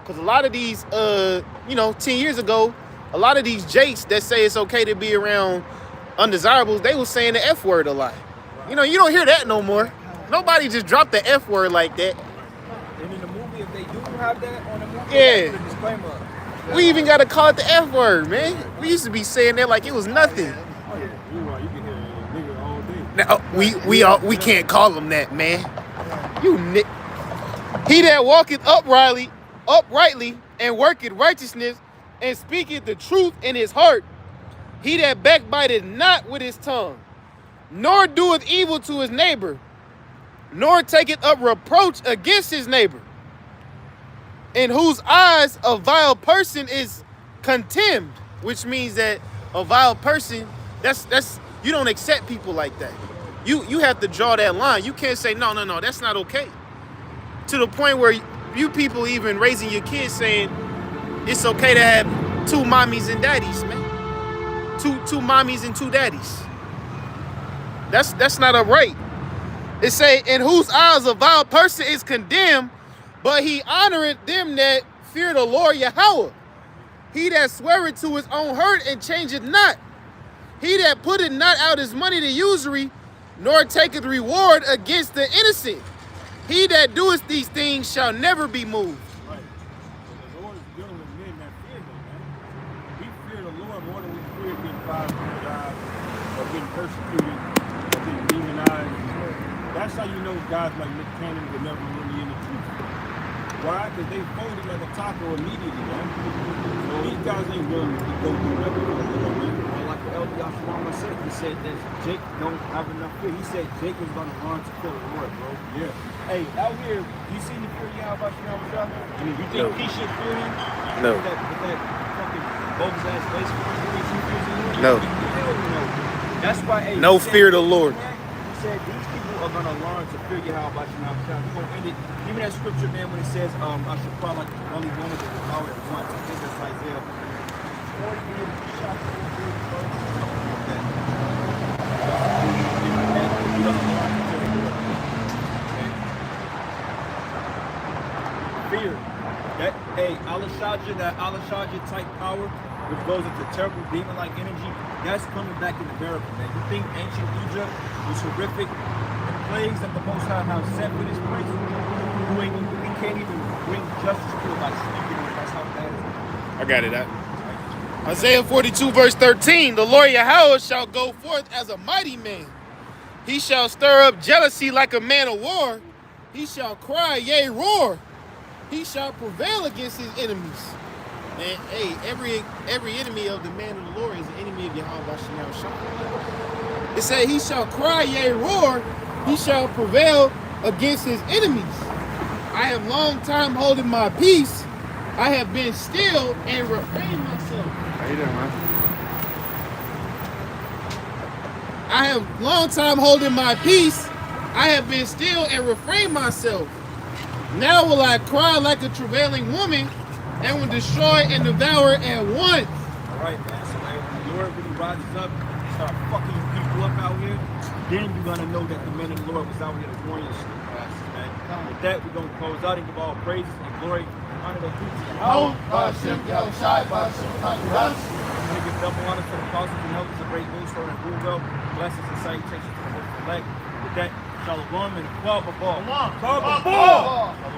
Because a lot of these, 10 years ago, a lot of these jakes that say it's okay to be around undesirables, they was saying the F word a lot. You know, you don't hear that no more. Nobody just dropped the F word like that. And in the movie, if they do have that on the movie, Yeah. put a disclaimer up. We even got to call it the F word, man. We used to be saying that like it was nothing. Oh, yeah. You're right. You can hear a nigga all day. Now, we can't call him that, man. He that walketh uprightly and worketh righteousness and speaketh the truth in his heart. He that backbiteth not with his tongue, nor doeth evil to his neighbor, nor taketh up reproach against his neighbor, in whose eyes a vile person is contemned, which means that a vile person, that's you don't accept people like that. You have to draw that line. You can't say no, that's not okay. To the point where you people even raising your kids saying it's okay to have 2 mommies and daddies, man. Two mommies and 2 daddies. That's not a right. It say, in whose eyes a vile person is condemned, but he honoreth them that fear the Lord Yahweh. He that sweareth to his own hurt and changeth not. He that putteth not out his money to usury, nor taketh reward against the innocent. He that doeth these things shall never be moved. Right. The Lord is dealing with men that fear him, man. We fear the Lord more than we fear getting fired from our jobs or getting persecuted or getting demonized. That's how you know guys like Nick Cannon were never really in the truth. Why? Because they folded like a taco immediately, man. So these guys ain't willing to go through nothing. Well, like the elder Yahshua said, he said that Jake don't have enough fear. He said Jake was going to run to kill the Lord, bro. Yeah. Hey, out here, you seen the fear Yahweh Shah? You think he should fear him? No. With that fucking bogus ass face for him? No. Hell no. That's why, hey, No fear the Lord. He said these people are going to learn to fear Yahweh Shah. He's going to end it. Even that scripture, man, when it says, I should cry like only one of them will call at once. I think that's Isaiah 40 years. Fear. That Al-Shaja type power, which goes into terrible demon-like energy, that's coming back in America, man. You think ancient Egypt was horrific? The plagues that the Most High have sent for this place, we can't even bring justice to it by speaking of it. That's how bad it is. I got it. Isaiah 42, verse 13. The Lord Yahweh shall go forth as a mighty man. He shall stir up jealousy like a man of war. He shall cry, yea, roar. He shall prevail against his enemies. And hey, every enemy of the man of the Lord is an enemy of Yahweh Shah. It said he shall cry, yea, roar. He shall prevail against his enemies. I have long time holding my peace. I have been still and refrained myself. How you doing, man? I have long time holding my peace. I have been still and refrained myself. Now will I cry like a travailing woman. and will destroy and devour at once. All right, man. So when the Lord really rises up, start fucking you people up out here, then you're gonna know that the men of the Lord was out here to warn your stupid asses, man. With that, we're gonna close out and give all praises and glory and honor that due to Yahweh. Hashem Yahushai, Hashem Hakudas. I'm gonna give double honor to the apostles and elders of great news for and Google. Blessings and salutations to the most elect. With that, shalom and a 12 ball. Shalom.